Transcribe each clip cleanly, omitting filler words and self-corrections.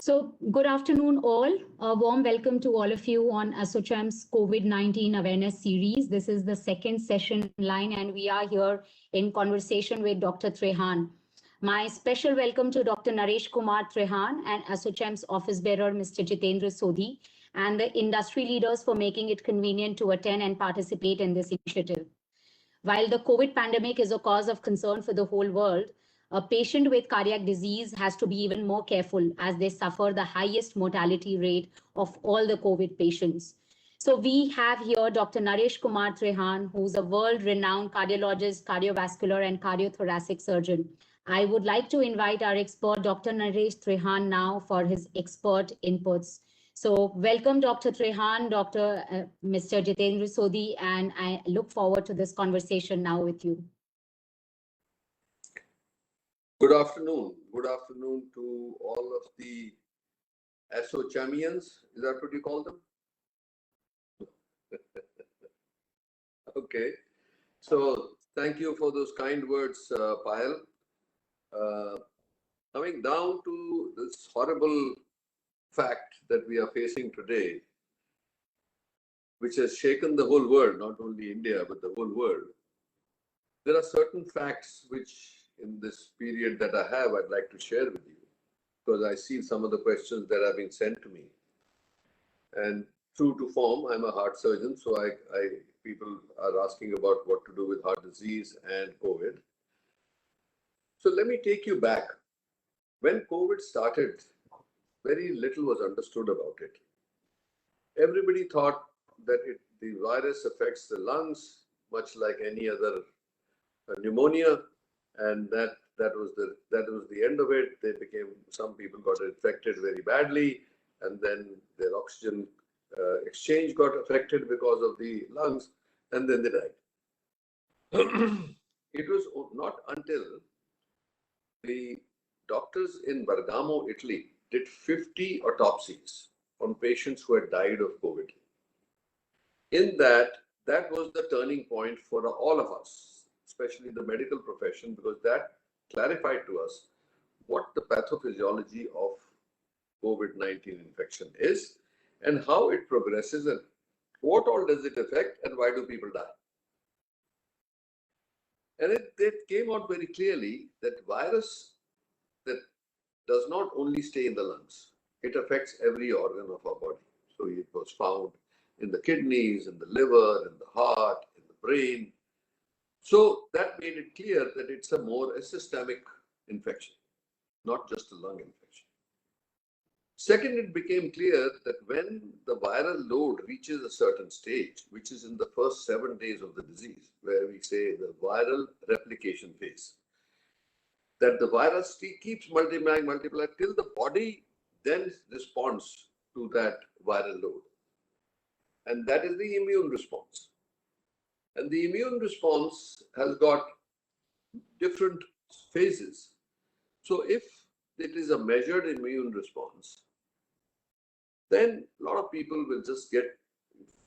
So, good afternoon, all. A warm welcome to all of you on ASSOCHAM's COVID-19 awareness series. This is the second session line, and we are here in conversation with Dr. Trehan. My special welcome to Dr. Naresh Kumar Trehan and ASSOCHAM's office bearer, Mr. Jitendra Sodhi, and the industry leaders for making it convenient to attend and participate in this initiative. While the COVID pandemic is a cause of concern for the whole world, a patient with cardiac disease has to be even more careful as they suffer the highest mortality rate of all the COVID patients. So we have here Dr. Naresh Kumar Trehan, who's a world-renowned cardiologist, cardiovascular, and cardiothoracic surgeon. I would like to invite our expert, Dr. Naresh Trehan, now for his expert inputs. So welcome, Dr. Trehan, Mr. Jitendra Sodhi, and I look forward to this conversation now with you. Good afternoon. Good afternoon to all of the ASSOCHAMians. Is that what you call them? Okay. So thank you for those kind words, Payal. Coming down to this horrible fact that we are facing today, which has shaken the whole world, not only India, but the whole world. There are certain facts which in this period that I have, I'd like to share with you, because I see some of the questions that have been sent to me. And true to form, I'm a heart surgeon, so people are asking about what to do with heart disease and COVID. So let me take you back. When COVID started, very little was understood about it. Everybody thought that the virus affects the lungs, much like any other pneumonia, and that was the end of it. Some people got infected very badly, and then their oxygen exchange got affected because of the lungs, and then they died. It was not until the doctors in Bergamo, Italy, did 50 autopsies on patients who had died of COVID. In that was the turning point for all of us, especially the medical profession, because that clarified to us what the pathophysiology of COVID-19 infection is and how it progresses and what all does it affect and why do people die. And it came out very clearly that virus that does not only stay in the lungs, it affects every organ of our body. So it was found in the kidneys, in the liver, in the heart, in the brain. So that made it clear that it's a systemic infection, not just a lung infection. Second, it became clear that when the viral load reaches a certain stage, which is in the first 7 days of the disease, where we say the viral replication phase, that the virus keeps multiplying till the body then responds to that viral load. And that is the immune response. And the immune response has got different phases. So if it is a measured immune response, then a lot of people will just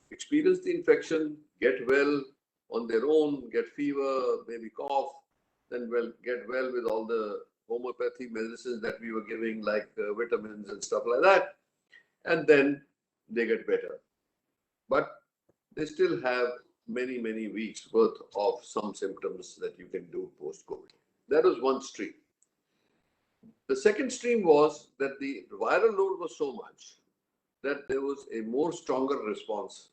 experience the infection, get well on their own, get fever, maybe cough, then get well with all the homeopathy medicines that we were giving, like vitamins and stuff like that. And then they get better. But they still have many, many weeks worth of some symptoms that you can do post-COVID. That was one stream. The second stream was that the viral load was so much that there was a more stronger response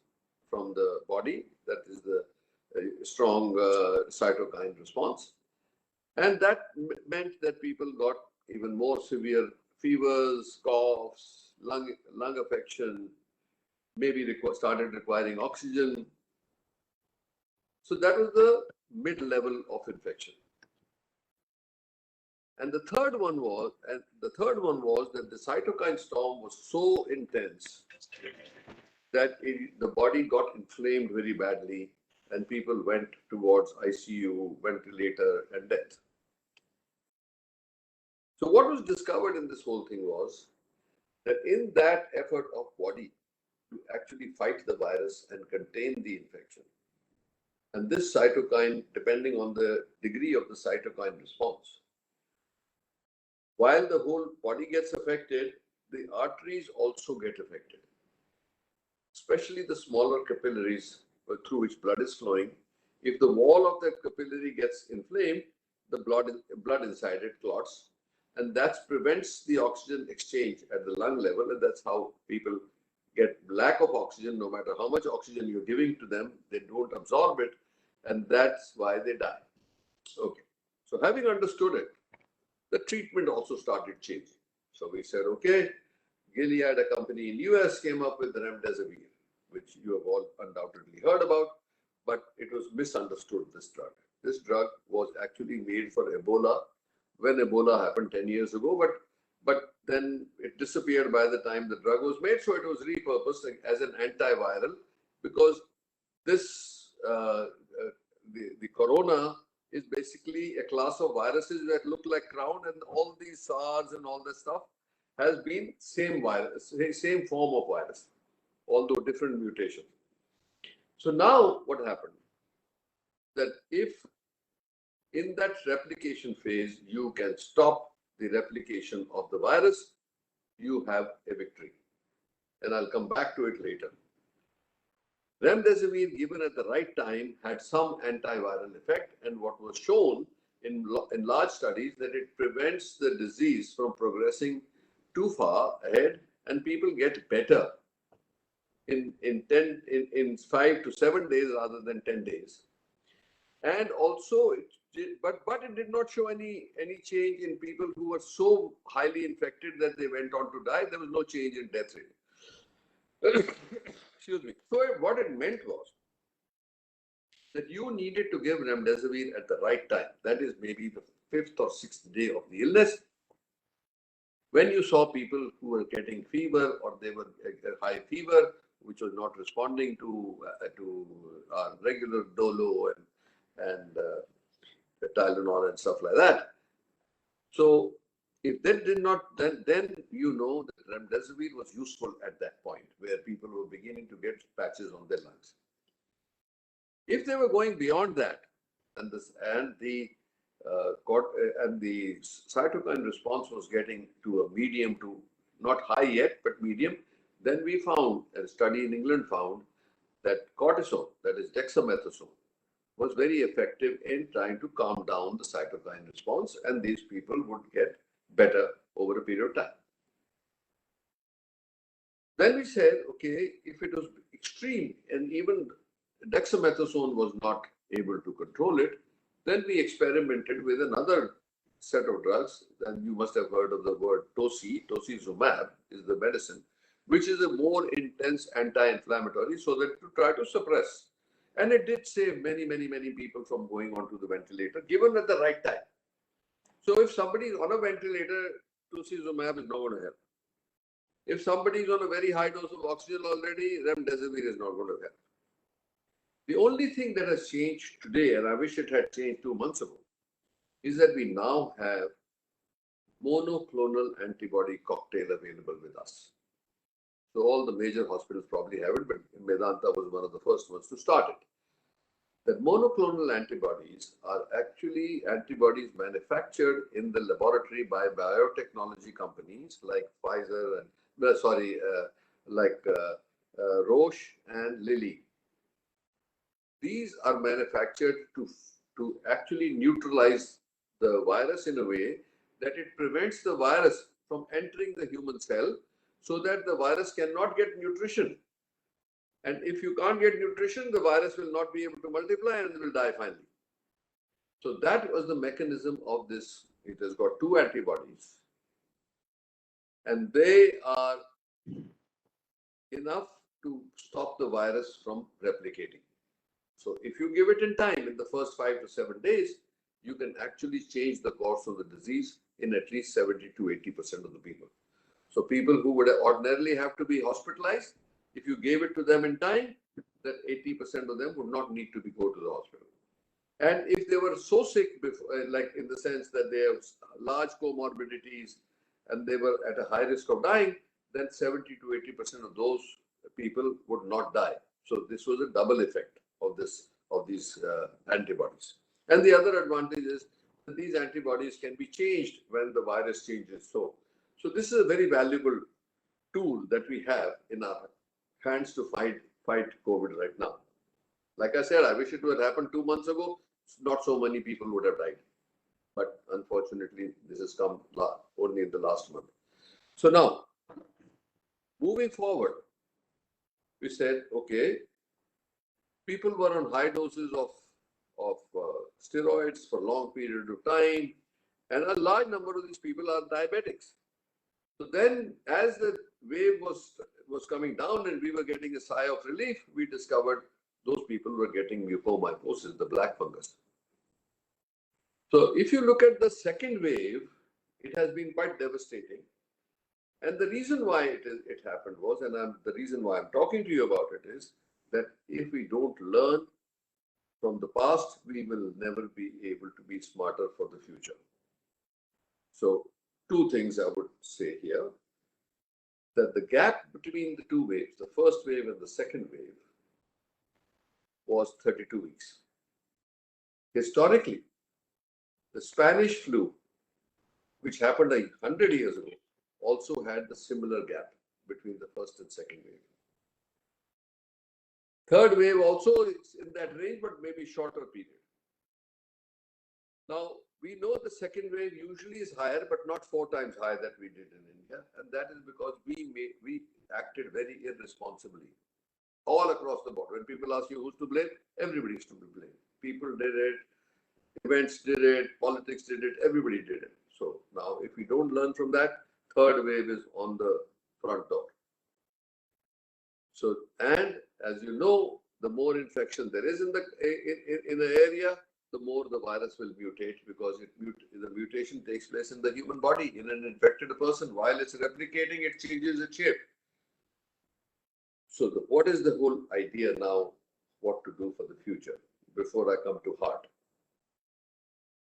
from the body, that is the strong cytokine response. And that meant that people got even more severe fevers, coughs, lung affection, maybe started requiring oxygen. So that was the mid-level of infection. And the third one was that the cytokine storm was so intense that the body got inflamed very badly and people went towards ICU, ventilator, and death. So what was discovered in this whole thing was that in that effort of body to actually fight the virus and contain the infection, and this cytokine, depending on the degree of the cytokine response, while the whole body gets affected, the arteries also get affected, especially the smaller capillaries through which blood is flowing. If the wall of that capillary gets inflamed, the blood inside it clots, and that prevents the oxygen exchange at the lung level, and that's how people get lack of oxygen. No matter how much oxygen you're giving to them, they don't absorb it, and that's why they die. Okay, so having understood it, the treatment also started changing. So we said, okay, Gilead, a company in US, came up with remdesivir, which you have all undoubtedly heard about, but it was misunderstood, this drug. This drug was actually made for Ebola when Ebola happened 10 years ago, but then it disappeared by the time the drug was made, so it was repurposed as an antiviral, because this, the corona is basically a class of viruses that look like crown, and all these SARS and all that stuff has been same virus, same form of virus, although different mutation. So now what happened? That if in that replication phase you can stop the replication of the virus, you have a victory. And I'll come back to it later. Remdesivir given at the right time had some antiviral effect, and what was shown in large studies that it prevents the disease from progressing too far ahead, and people get better in 5 to 7 days rather than 10 days. And also, but it did not show any change in people who were so highly infected that they went on to die. There was no change in death rate. Excuse me. So what it meant was that you needed to give remdesivir at the right time. That is maybe the 5th or 6th day of the illness. When you saw people who were getting fever, or they were a high fever, which was not responding to our regular Dolo and the Tylenol and stuff like that. So if that did not, then you know that remdesivir was useful at that point, where people were beginning to get patches on their lungs. If they were going beyond that, and the cytokine response was getting to a medium to not high yet, but medium, then we found, a study in England found, that cortisone, that is dexamethasone, was very effective in trying to calm down the cytokine response, and these people would get better over a period of time. Then we said, okay, if it was extreme and even dexamethasone was not able to control it, then we experimented with another set of drugs, and you must have heard of the word tocilizumab is the medicine, which is a more intense anti-inflammatory, so that to try to suppress. And it did save many people from going onto the ventilator, given at the right time. So if somebody is on a ventilator, tocilizumab is not going to help. If somebody is on a very high dose of oxygen already, remdesivir is not going to help. The only thing that has changed today, and I wish it had changed 2 months ago, is that we now have monoclonal antibody cocktail available with us. So all the major hospitals probably have it, but Medanta was one of the first ones to start it. That monoclonal antibodies are actually antibodies manufactured in the laboratory by biotechnology companies like Pfizer and Roche and Lilly. These are manufactured to actually neutralize the virus in a way that it prevents the virus from entering the human cell, so that the virus cannot get nutrition. And if you can't get nutrition, the virus will not be able to multiply and will die finally. So that was the mechanism of this. It has got 2 antibodies, and they are enough to stop the virus from replicating. So if you give it in time, in the first 5 to 7 days, you can actually change the course of the disease in at least 70 to 80% of the people. So people who would ordinarily have to be hospitalized, if you gave it to them in time, that 80% of them would not need to go to the hospital. And if they were so sick, like in the sense that they have large comorbidities and they were at a high risk of dying, then 70 to 80% of those people would not die. So this was a double effect of these antibodies. And the other advantage is that these antibodies can be changed when the virus changes. So this is a very valuable tool that we have in our hands to fight COVID right now. Like I said, I wish it would have happened 2 months ago. Not so many people would have died. But unfortunately, this has come only in the last month. So now, moving forward, we said, okay, people were on high doses of steroids for long period of time, and a large number of these people are diabetics. So then, as the wave was coming down and we were getting a sigh of relief, we discovered those people were getting mucormycosis, the black fungus. So if you look at the second wave, it has been quite devastating. And the reason why it happened was, and the reason why I'm talking to you about it is that if we don't learn from the past, we will never be able to be smarter for the future. So two things I would say here, that the gap between the two waves, the first wave and the second wave, was 32 weeks. Historically, the Spanish flu, which happened 100 years ago, also had the similar gap between the first and second wave. Third wave also is in that range, but maybe shorter period. Now, we know the second wave usually is higher, but not 4 times higher that we did in India. And that is because we acted very irresponsibly all across the board. When people ask you who's to blame, everybody's to be blamed. People did it, events did it, politics did it, everybody did it. So now if we don't learn from that, third wave is on the front door. So, and as you know, the more infection there is in the area, the more the virus will mutate, because the mutation takes place in the human body. In an infected person, while it's replicating, it changes its shape. So what is the whole idea now, what to do for the future, before I come to heart?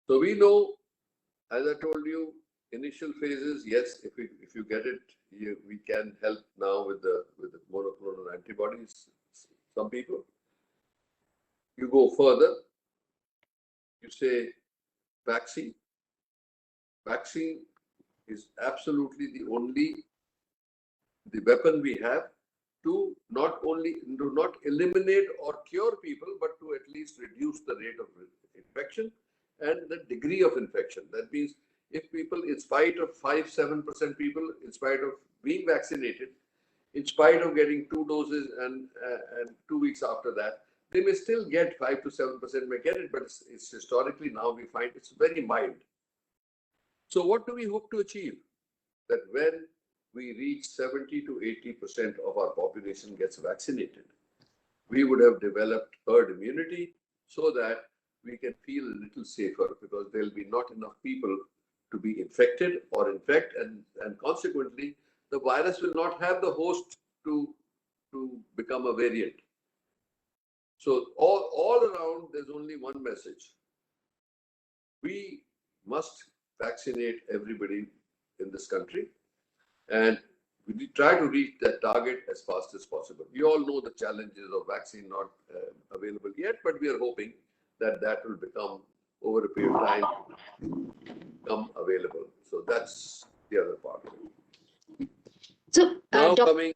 So we know, as I told you, initial phases, yes, if you get it, we can help now with the monoclonal antibodies, some people. You go further, you say vaccine. Vaccine is absolutely the weapon we have to not eliminate or cure people, but to at least reduce the rate of infection and the degree of infection. That means if people, in spite of 5-7% people, in spite of being vaccinated, in spite of getting 2 doses and 2 weeks after that, they may still get 5 to 7% may get it, but it's historically now we find it's very mild. So what do we hope to achieve? That when we reach 70 to 80% of our population gets vaccinated, we would have developed herd immunity so that we can feel a little safer, because there'll be not enough people to be infected or infect, and consequently, the virus will not have the host to become a variant. So all around, there's only one message. We must vaccinate everybody in this country, and we try to reach that target as fast as possible. We all know the challenges of vaccine not available yet, but we are hoping that will become, over a period of time, become available. So that's the other part of it. So, now coming.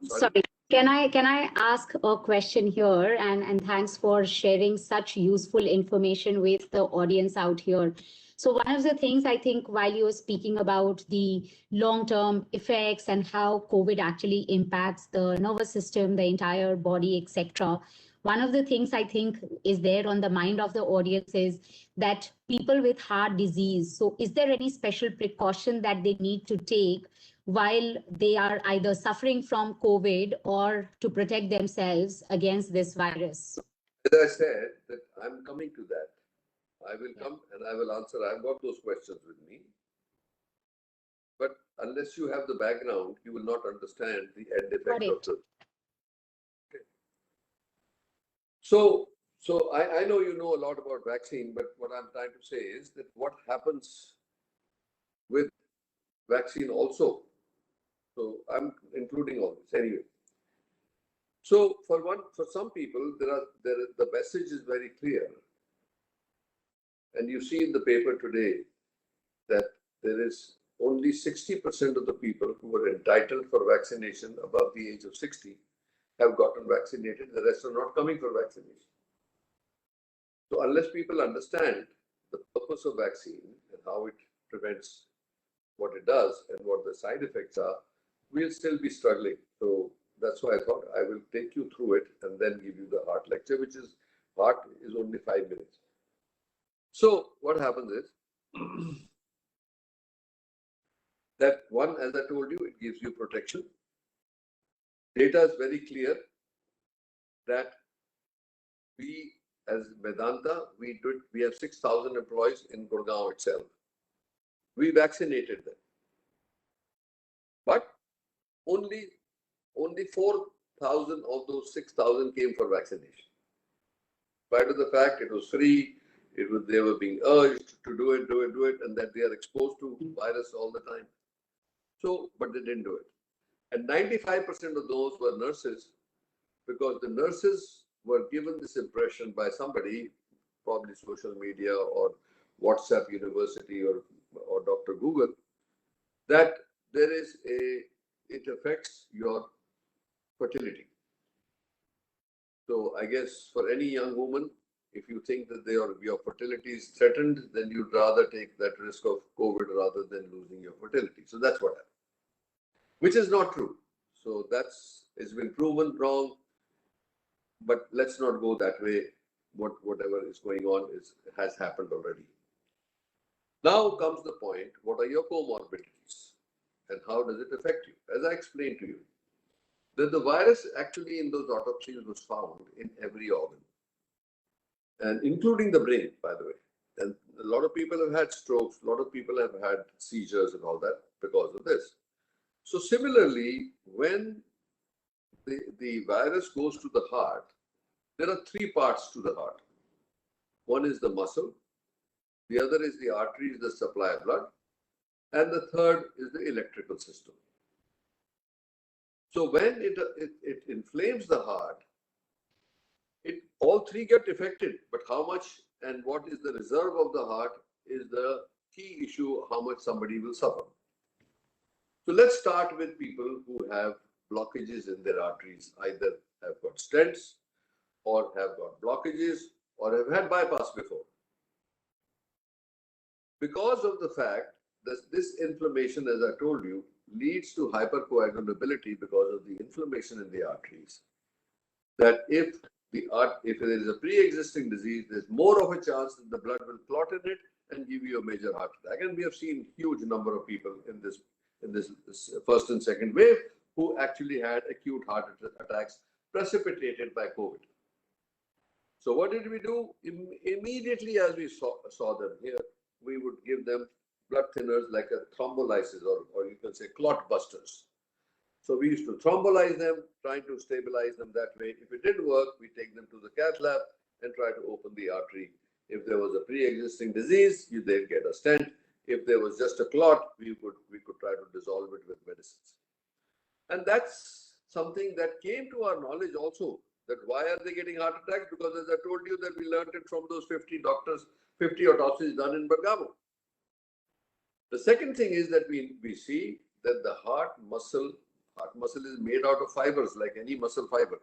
Sorry. Can I ask a question here? And thanks for sharing such useful information with the audience out here. So one of the things I think, while you were speaking about the long-term effects and how COVID actually impacts the nervous system, the entire body, etc., one of the things I think is there on the mind of the audience is that people with heart disease. So is there any special precaution that they need to take while they are either suffering from COVID or to protect themselves against this virus? As I said, that I'm coming to that. I will come and I will answer. I've got those questions with me. But unless you have the background, you will not understand the end effect of the. Okay. So I know you know a lot about vaccine, but what I'm trying to say is that what happens with vaccine also. So I'm including all this anyway. So for some people, the message is very clear. And you see in the paper today that there is only 60% of the people who were entitled for vaccination above the age of 60 have gotten vaccinated. The rest are not coming for vaccination. So unless people understand the purpose of vaccine and how it prevents what it does and what the side effects are, we'll still be struggling. So that's why I thought I will take you through it and then give you the heart lecture, which is heart is only 5 minutes. So what happens is that one, as I told you, it gives you protection. Data is very clear that we, as Medanta, we have 6,000 employees in Gurgaon itself. We vaccinated them, but only 4,000 of those 6,000 came for vaccination. Spite of the fact it was free, they were being urged to do it, and that they are exposed to virus all the time. So, but they didn't do it. And 95% of those were nurses, because the nurses were given this impression by somebody, probably social media or WhatsApp University or Dr. Google, that it affects your fertility. So I guess for any young woman, if you think that your fertility is threatened, then you'd rather take that risk of COVID rather than losing your fertility. So that's what happened, which is not true. So it's been proven wrong, but let's not go that way. Whatever is going on has happened already. Now comes the point, what are your comorbidities and how does it affect you? As I explained to you, that the virus actually in those autopsies was found in every organ, and including the brain, by the way. And a lot of people have had strokes, a lot of people have had seizures and all that because of this. So similarly, when the virus goes to the heart, there are three parts to the heart. One is the muscle, the other is the arteries that supply blood, and the third is the electrical system. So when it inflames the heart, all three get affected, but how much and what is the reserve of the heart is the key issue, how much somebody will suffer. So let's start with people who have blockages in their arteries, either have got stents or have got blockages or have had bypass before. Because of the fact that this inflammation, as I told you, leads to hypercoagulability because of the inflammation in the arteries, that if there is a pre-existing disease, there's more of a chance that the blood will clot in it and give you a major heart attack. And we have seen huge number of people in this first and second wave who actually had acute heart attacks precipitated by COVID. So what did we do? Immediately as we saw them here, we would give them blood thinners like a thrombolysis or you can say clot busters. So we used to thrombolize them, trying to stabilize them that way. If it didn't work, we take them to the cath lab and try to open the artery. If there was a pre-existing disease, they'd get a stent. If there was just a clot, we could try to dissolve it with medicines. And that's something that came to our knowledge also, that why are they getting heart attacks? Because as I told you that we learned it from those 50 doctors, 50 autopsies done in Bergamo. The second thing is that we see that the heart muscle is made out of fibers like any muscle fiber.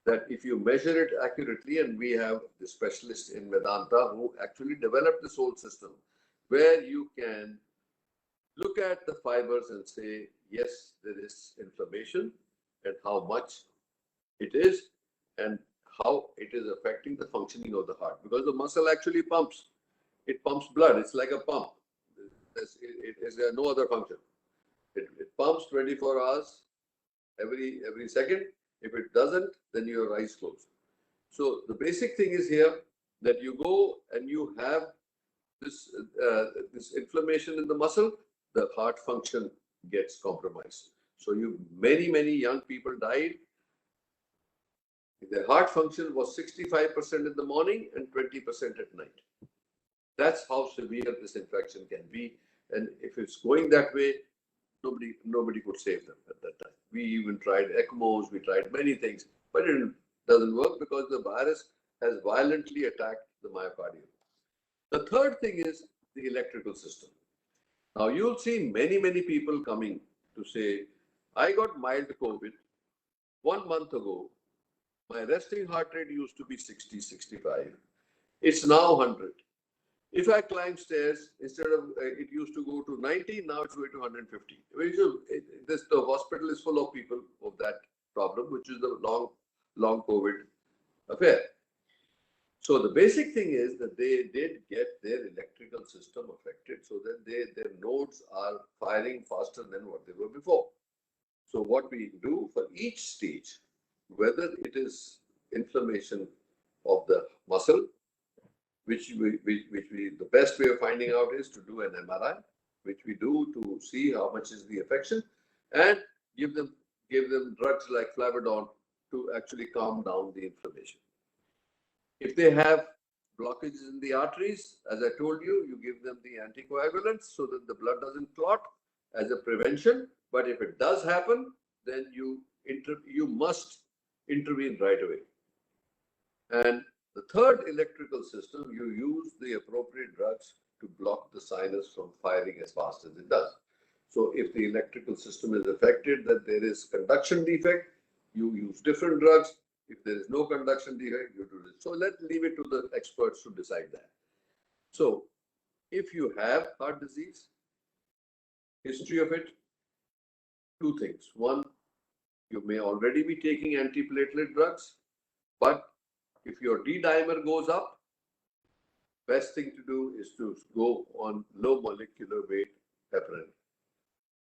That if you measure it accurately, and we have the specialists in Medanta who actually developed this whole system, where you can look at the fibers and say, yes, there is inflammation and how much it is and how it is affecting the functioning of the heart. Because the muscle actually pumps. It pumps blood. It's like a pump. It is no other function. It pumps 24 hours every second. If it doesn't, then your eyes close. So the basic thing is here that you go and you have this inflammation in the muscle, the heart function gets compromised. So many young people died. Their heart function was 65% in the morning and 20% at night. That's how severe this infection can be. And if it's going that way, nobody could save them at that time. We even tried ECMOs, we tried many things, but it doesn't work because the virus has violently attacked the myocardium. The third thing is the electrical system. Now you'll see many people coming to say, I got mild COVID 1 month ago. My resting heart rate used to be 60, 65. It's now 100. If I climb stairs, instead of it used to go to 90, now it's going to 150. The hospital is full of people of that problem, which is the long COVID affair. So the basic thing is that they did get their electrical system affected, so that their nodes are firing faster than what they were before. So what we do for each stage, whether it is inflammation of the muscle, which the best way of finding out is to do an MRI, which we do to see how much is the affection, and give them drugs like Flavidon to actually calm down the inflammation. If they have blockages in the arteries, as I told you, you give them the anticoagulants so that the blood doesn't clot as a prevention. But if it does happen, then you must intervene right away. And the third electrical system, you use the appropriate drugs to block the sinus from firing as fast as it does. So if the electrical system is affected, that there is conduction defect, you use different drugs. If there is no conduction defect, you do this. So let's leave it to the experts to decide that. So if you have heart disease, history of it, two things. One, you may already be taking antiplatelet drugs, but if your D-dimer goes up, best thing to do is to go on low molecular weight heparin,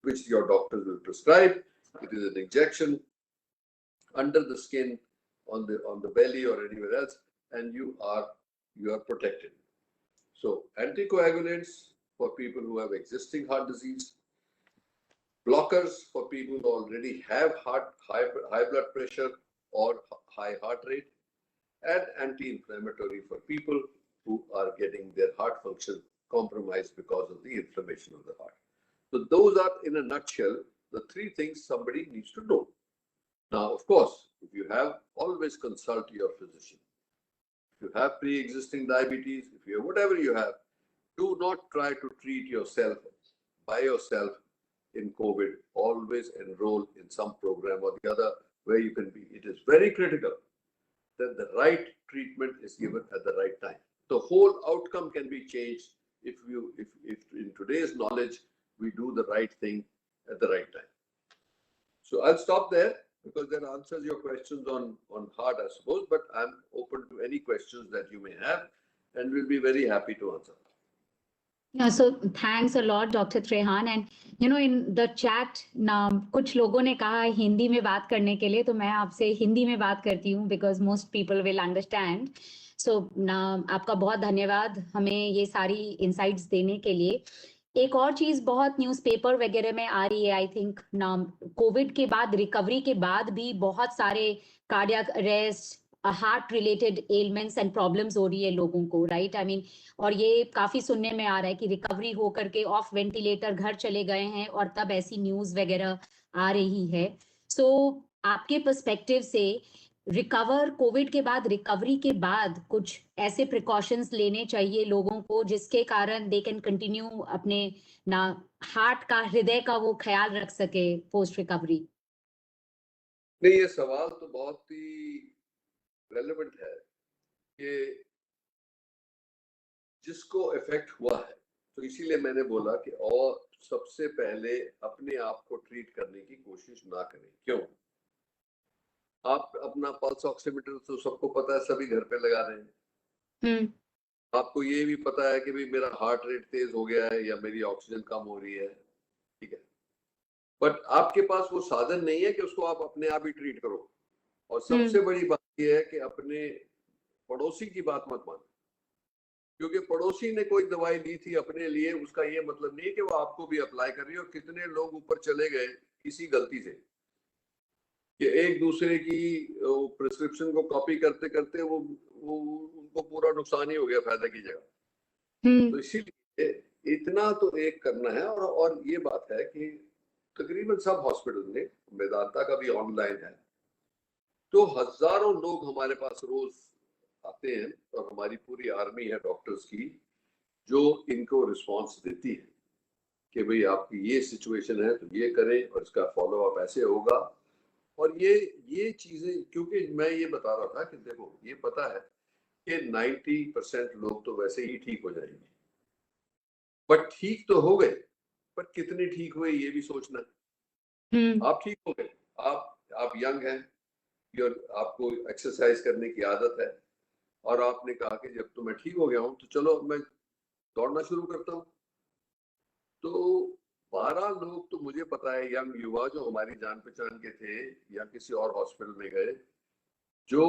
which your doctors will prescribe. It is an injection under the skin, on the belly or anywhere else, and you are protected. So anticoagulants for people who have existing heart disease, blockers for people who already have high blood pressure or high heart rate, and anti-inflammatory for people who are getting their heart function compromised because of the inflammation of the heart. So those are, in a nutshell, the three things somebody needs to know. Now, of course, if you have, always consult your physician. If you have pre-existing diabetes, if you have whatever you have, do not try to treat yourself by yourself in COVID. Always enroll in some program or the other where you can be. It is very critical that the right treatment is given at the right time. The whole outcome can be changed if in today's knowledge we do the right thing at the right time. So I'll stop there, because that answers your questions on heart, I suppose, but I'm open to any questions that you may have, and we'll be very happy to answer. Yeah, so thanks a lot, Dr. Trehan. And in the chat, कुछ लोगों ने कहा हिंदी में बात करने के लिए, तो मैं आपसे हिंदी में बात करती हूँ, because most people will understand. So आपका बहुत धन्यवाद हमें ये सारी insights देने के लिए. एक और चीज बहुत न्यूज़पेपर वगैरह में आ रही है, आई थिंक कोविड के बाद, रिकवरी के बाद भी बहुत सारे cardiac arrest, heart related elements and problems हो रही है लोगों को, राइट? आई मीन, और ये काफी सुनने में आ रहा है कि रिकवरी हो करके ऑफ वेंटिलेटर घर चले गए हैं, और तब ऐसी न्यूज वगैरह आ रही है. सो आपके पर्सपेक्टिव से रिकवर, कोविड के बाद, रिकवरी के बाद कुछ ऐसे प्रिकॉशंस लेने चाहिए लोगों को जिसके कारण दे कैन कंटिन्यू अपने हार्ट का, हृदय का वो ख्याल रख सके पोस्ट रिकवरी? नहीं, ये सवाल तो बहुत ही रेलेवेंट है कि जिसको इफेक्ट हुआ है, तो इसीलिए मैंने बोला कि और सबसे पहले अपने आप को ट्रीट करने की कोशिश ना करें. क्यों? आप अपना पल्स ऑक्सीमीटर तो सबको पता है, सभी घर पे लगा रहे हैं. आपको ये भी पता है कि भाई मेरा हार्ट रेट तेज हो गया है या मेरी ऑक्सीजन कम हो रही है, ठीक है, बट आपके पास वो साधन नहीं है कि उसको आप अपने आप ही ट्रीट करो. और सबसे बड़ी बात ये है कि अपने पड़ोसी की बात मत मानो, क्योंकि पड़ोसी ने कोई दवाई ली थी अपने लिए, उसका ये मतलब नहीं है कि वो आपको भी अप्लाई कर रही है. और कितने लोग ऊपर चले गए किसी गलती से, कि एक दूसरे की प्रिस्क्रिप्शन को कॉपी करते करते वो उनको पूरा नुकसान ही हो गया फायदा की जगह. तो इसीलिए इतना तो एक करना है. और ये बात है कि तकरीबन सब हॉस्पिटल में, वेदांता का भी ऑनलाइन है, तो हजारों लोग हमारे पास रोज आते हैं, और हमारी पूरी आर्मी है डॉक्टर्स की जो इनको रिस्पॉन्स देती है कि भाई आपकी ये सिचुएशन है तो ये करें और इसका फॉलो अप ऐसे होगा। और ये चीजें, क्योंकि मैं ये बता रहा था कि देखो ये पता है कि 90% लोग तो वैसे ही ठीक हो जाएंगे, बट ठीक तो हो गए, पर कितने ठीक हुए ये भी सोचना है। आप ठीक हो गए, आप यंग हैं, आपको एक्सरसाइज करने की आदत है, और आपने कहा कि जब तो मैं ठीक हो गया हूं तो चलो मैं दौड़ना शुरू करता हूं। तो 12 लोग तो मुझे पता है यंग युवा जो हमारी जान पहचान के थे या किसी और हॉस्पिटल में गए, जो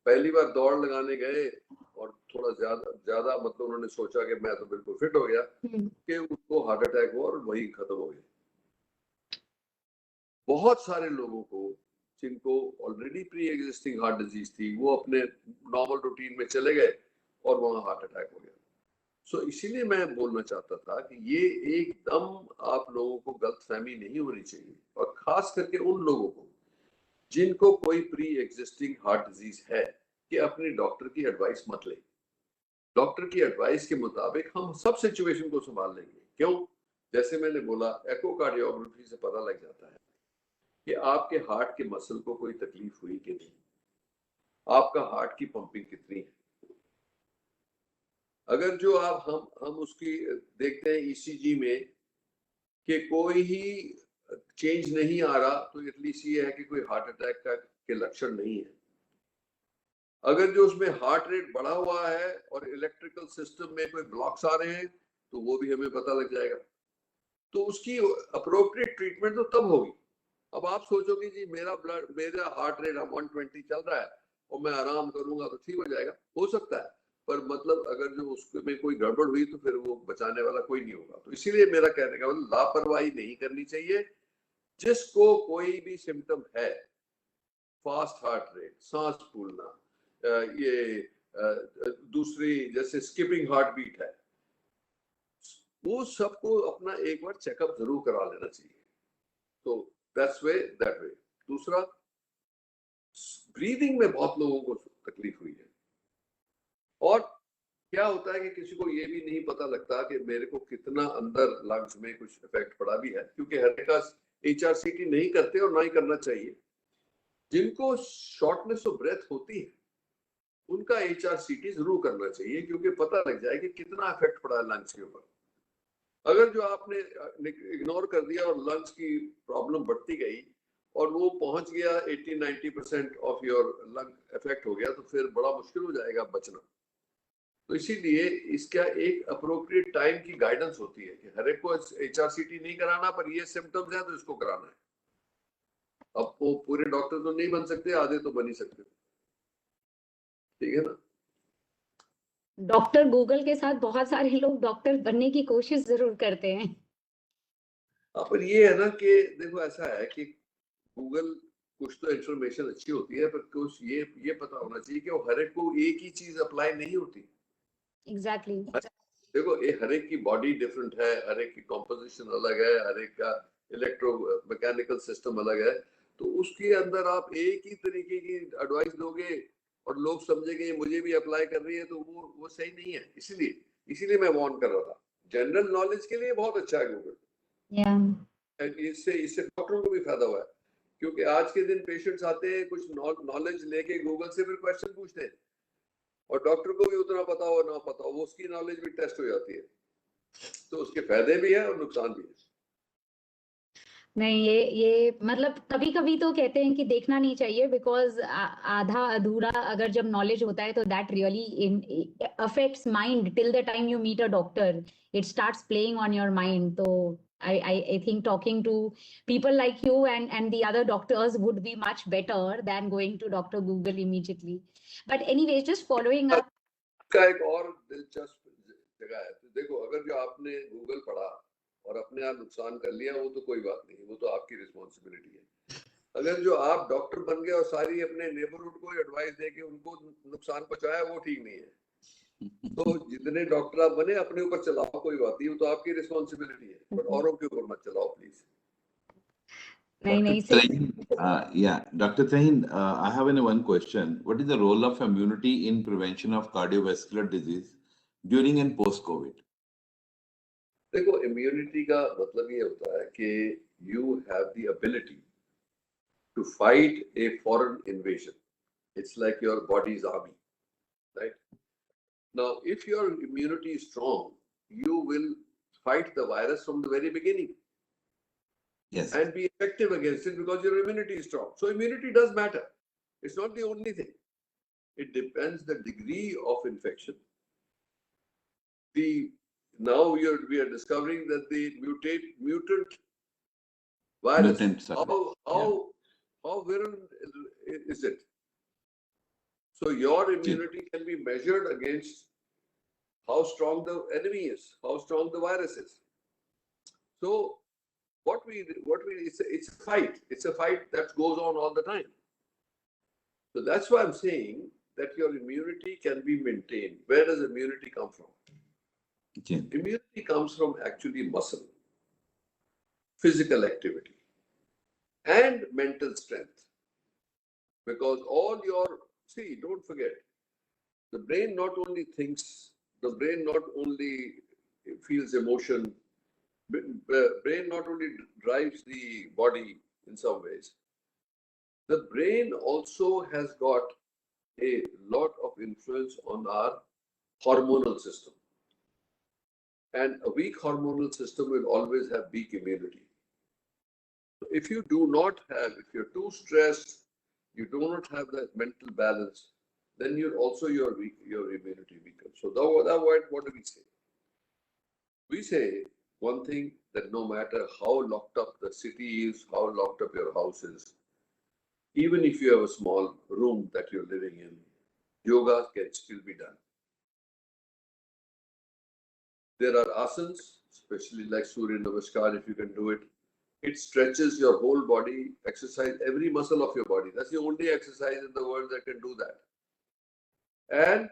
पहली बार दौड़ लगाने गए और थोड़ा ज्यादा मतलब उन्होंने सोचा कि मैं तो बिल्कुल फिट हो गया, कि उनको हार्ट अटैक हुआ और वही खत्म हो गया। बहुत सारे लोगों को जिनको already pre existing heart disease थी, वो अपने नॉर्मल रूटीन में चले गए और वहां हार्ट अटैक हो गया। सो इसीलिए मैं बोलना चाहता था कि ये एकदम आप लोगों को गलतफहमी नहीं होनी चाहिए, और खास करके उन लोगों को जिनको कोई प्री एग्जिस्टिंग हार्ट डिजीज है, कि अपने डॉक्टर की एडवाइस मत लें। डॉक्टर की एडवाइस के मुताबिक हम सब सिचुएशन को संभाल लेंगे। क्यों? जैसे मैंने बोला, एकोकार्डियोग्राफी से पता लग जाता है कि आपके हार्ट के मसल को कोई तकलीफ हुई कि नहीं, आपका हार्ट की पंपिंग कितनी है। अगर जो आप हम उसकी देखते हैं ईसीजी में कि कोई ही चेंज नहीं आ रहा, तो एटलीस्ट ये है कि कोई हार्ट अटैक के लक्षण नहीं है। अगर जो उसमें हार्ट रेट बढ़ा हुआ है और इलेक्ट्रिकल सिस्टम में कोई ब्लॉक्स आ रहे हैं, तो वो भी हमें पता लग जाएगा। तो उसकी अप्रोप्रिएट ट्रीटमेंट तो तब होगी। अब आप सोचोगे जी मेरा हार्ट रेट 120 चल रहा है और मैं आराम करूंगा तो ठीक हो जाएगा, हो सकता है, पर मतलब अगर जो उसमें कोई गड़बड़ हुई तो फिर वो बचाने वाला कोई नहीं होगा। तो इसीलिए मेरा कहने का मतलब लापरवाही नहीं करनी चाहिए। जिसको कोई भी सिम्टम है, फास्ट हार्ट रेट, सांस फूलना, ये दूसरी जैसे स्किपिंग हार्ट बीट है, वो सबको अपना एक बार चेकअप जरूर करा लेना चाहिए। तो दैट्स वे दैट वे। दूसरा, ब्रीदिंग में बहुत लोगों को तकलीफ हुई है, और क्या होता है कि किसी को ये भी नहीं पता लगता कि मेरे को कितना अंदर लंग्स में कुछ इफेक्ट पड़ा भी है, क्योंकि हर एक का HRCT नहीं करते और ना ही करना चाहिए। जिनको शॉर्टनेस ऑफ ब्रेथ होती है उनका HRCT जरूर करना चाहिए, क्योंकि पता लग जाए कि कितना इफेक्ट पड़ा है लंग्स के ऊपर। अगर जो आपने इग्नोर कर दिया और लंग्स की प्रॉब्लम बढ़ती गई और वो पहुंच गया 80-90% ऑफ योर लंग इफेक्ट हो गया, तो फिर बड़ा मुश्किल हो जाएगा बचना। तो इसीलिए इसका एक अप्रोप्रिएट टाइम की गाइडेंस होती है कि हर एक को HRCT नहीं कराना, पर ये सिम्टम्स है तो इसको कराना है। अब वो पूरे डॉक्टर तो नहीं बन सकते, आधे तो बन ही सकते, ठीक है ना। डॉक्टर गूगल के साथ बहुत सारे लोग डॉक्टर बनने की कोशिश जरूर करते हैं। पर ये है ना कि देखो ऐसा है कि गूगल कुछ तो इंफॉर्मेशन अच्छी होती है, पर कुछ ये पता होना चाहिए कि वो हर एक को एक ही चीज अप्लाई नहीं होती। एग्जैक्टली। देखो ये हर एक की बॉडी डिफरेंट है, हर एक की कॉम्पोजिशन अलग है, हर एक का इलेक्ट्रो मैकेनिकल सिस्टम अलग है। तो उसके अंदर आप एक ही तरीके की एडवाइस दोगे और लोग समझेंगे मुझे भी अप्लाई कर रही है, तो वो सही नहीं है। इसीलिए मैं वार्न कर रहा था। जनरल नॉलेज के लिए बहुत अच्छा है गूगल, इससे डॉक्टरों को भी फायदा हुआ है, क्योंकि आज के दिन पेशेंट्स आते हैं कुछ नॉलेज लेके गूगल से फिर क्वेश्चन पूछते हैं, और डॉक्टर को भी उतना पता हो ना पता हो, वो उसकी नॉलेज भी टेस्ट हो जाती है। तो उसके फायदे भी है और नुकसान भी है। नहीं, ये मतलब कभी कभी तो कहते हैं कि देखना नहीं चाहिए, बिकॉज आधा अधूरा अगर जब नॉलेज होता है तो that really affects mind till the time you meet a doctor, it starts playing on your mind. तो I think talking to people like you and the other doctors would be much better than going to Dr. Google immediately. But anyways, just following up. का एक और दिलचस्प जगह है। तो देखो, अगर जो आपने गूगल पढ़ा और अपने आप नुकसान कर लिया, वो तो कोई बात नहीं, वो तो आपकी रिस्पॉन्सिबिलिटी है। अगर जो आप डॉक्टर बन गए और सारी अपने नेबरहुड को एडवाइस दे के उनको नुकसान पहुंचाया, वो ठीक नहीं है। तो जितने डॉक्टर आप बने अपने ऊपर चलाओ, कोई बात नहीं, वो तो आपकी रिस्पॉन्सिबिलिटी है, बट औरों के ऊपर मत चलाओ please. Dr. Trahin, I have one question. What is the role of immunity in prevention of cardiovascular disease during and post-COVID? देखो इम्यूनिटी का मतलब ये होता है कि you have the ability to fight a foreign invasion. It's like your body's army, right? Now, if your immunity is strong, you will fight the virus from the very beginning Yes. and be effective against it because your immunity is strong. So immunity does matter. It's not the only thing. It depends the degree of infection. Now we are discovering that the mutant virus, Mutants are- how virulent is it? So your immunity can be measured against how strong the enemy is, how strong the virus is. So it's a fight. It's a fight that goes on all the time. So that's why I'm saying that your immunity can be maintained. Where does immunity come from? Okay. Immunity comes from actually muscle, physical activity, and mental strength. Because don't forget, the brain not only thinks, the brain not only feels emotion, brain not only drives the body in some ways, the brain also has got a lot of influence on our hormonal system. And a weak hormonal system will always have weak immunity. So if you're too stressed, you do not have that mental balance, then your immunity weakens. So what do we say? We say one thing, that no matter how locked up the city is, how locked up your house is, even if you have a small room that you're living in, yoga can still be done. There are asanas, especially like Surya Namaskar, if you can do it. It stretches your whole body, exercise every muscle of your body. That's the only exercise in the world that can do that. And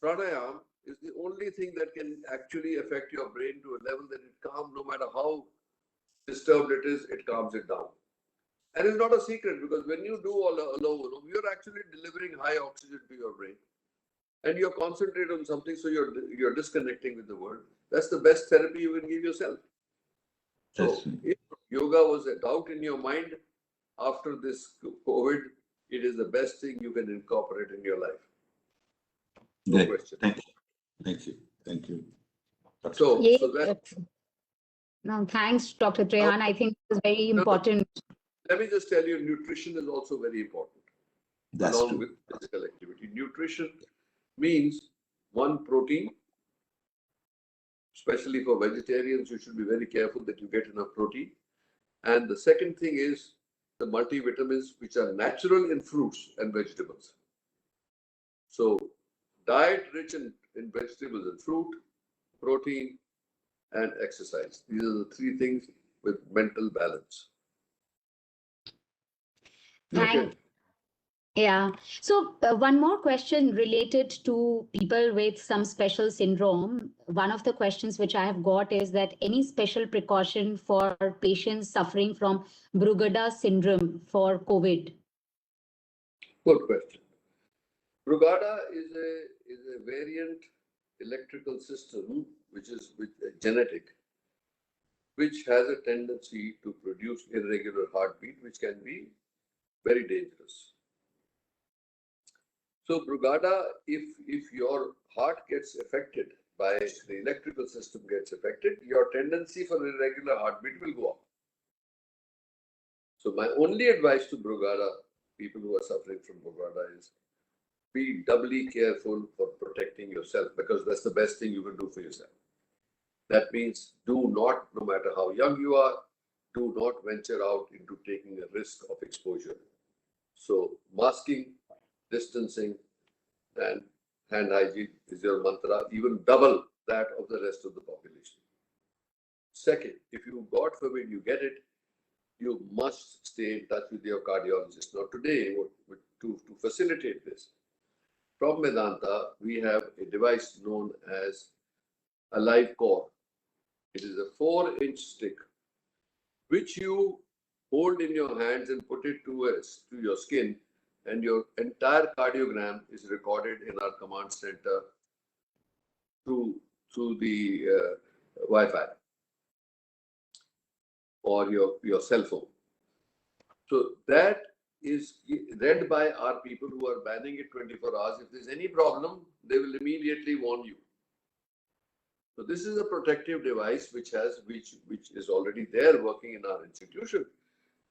pranayam is the only thing that can actually affect your brain to a level that it calms, no matter how disturbed it is, it calms it down. And it's not a secret, because when you do alone, you're actually delivering high oxygen to your brain. And you're concentrated on something, so you're disconnecting with the world. That's the best therapy you can give yourself. So if yoga was a doubt in your mind after this COVID, it is the best thing you can incorporate in your life. No Great. question. Thank you. Thank you. So Yeah, that, no, thanks, Dr. Trehan. I think it's very important. let me just tell you, nutrition is also very important. That's along true. with physical activity. Nutrition means one, protein. Especially for vegetarians, you should be very careful that you get enough protein. And the second thing is the multivitamins, which are natural in fruits and vegetables. So diet rich in vegetables and fruit, protein, and exercise. These are the three things with mental balance. Thank, yeah. So one more question related to people with some special syndrome. One of the questions which I have got is that any special precaution for patients suffering from Brugada syndrome for COVID? Good question. Brugada is a variant electrical system which is genetic, which has a tendency to produce irregular heartbeat, which can be very dangerous. So Brugada, if your heart gets affected by the electrical system gets affected, your tendency for irregular heartbeat will go up. So my only advice to Brugada, people who are suffering from Brugada, is be doubly careful for protecting yourself, because that's the best thing you can do for yourself. That means do not, no matter how young you are, do not venture out into taking a risk of exposure. So masking, distancing, and hand hygiene is your mantra, even double that of the rest of the population. Second, if you, God forbid, you get it, you must stay in touch with your cardiologist. Now today, to facilitate this, from Medanta, we have a device known as a LiveCore. It is a 4-inch stick, which you hold in your hands and put it to your skin, and your entire cardiogram is recorded in our command center through the Wi-Fi or your cell phone. So that is read by our people who are banning it 24 hours. If there's any problem, they will immediately warn you. So this is a protective device which is already there working in our institution.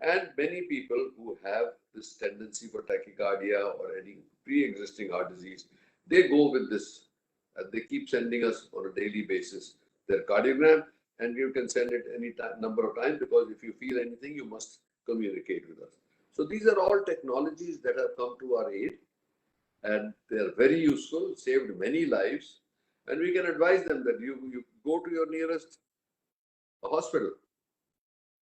And many people who have this tendency for tachycardia or any pre-existing heart disease, they go with this. And they keep sending us on a daily basis their cardiogram, and you can send it any number of times, because if you feel anything, you must communicate with us. So these are all technologies that have come to our aid, and they are very useful, saved many lives. And we can advise them that you go to your nearest hospital.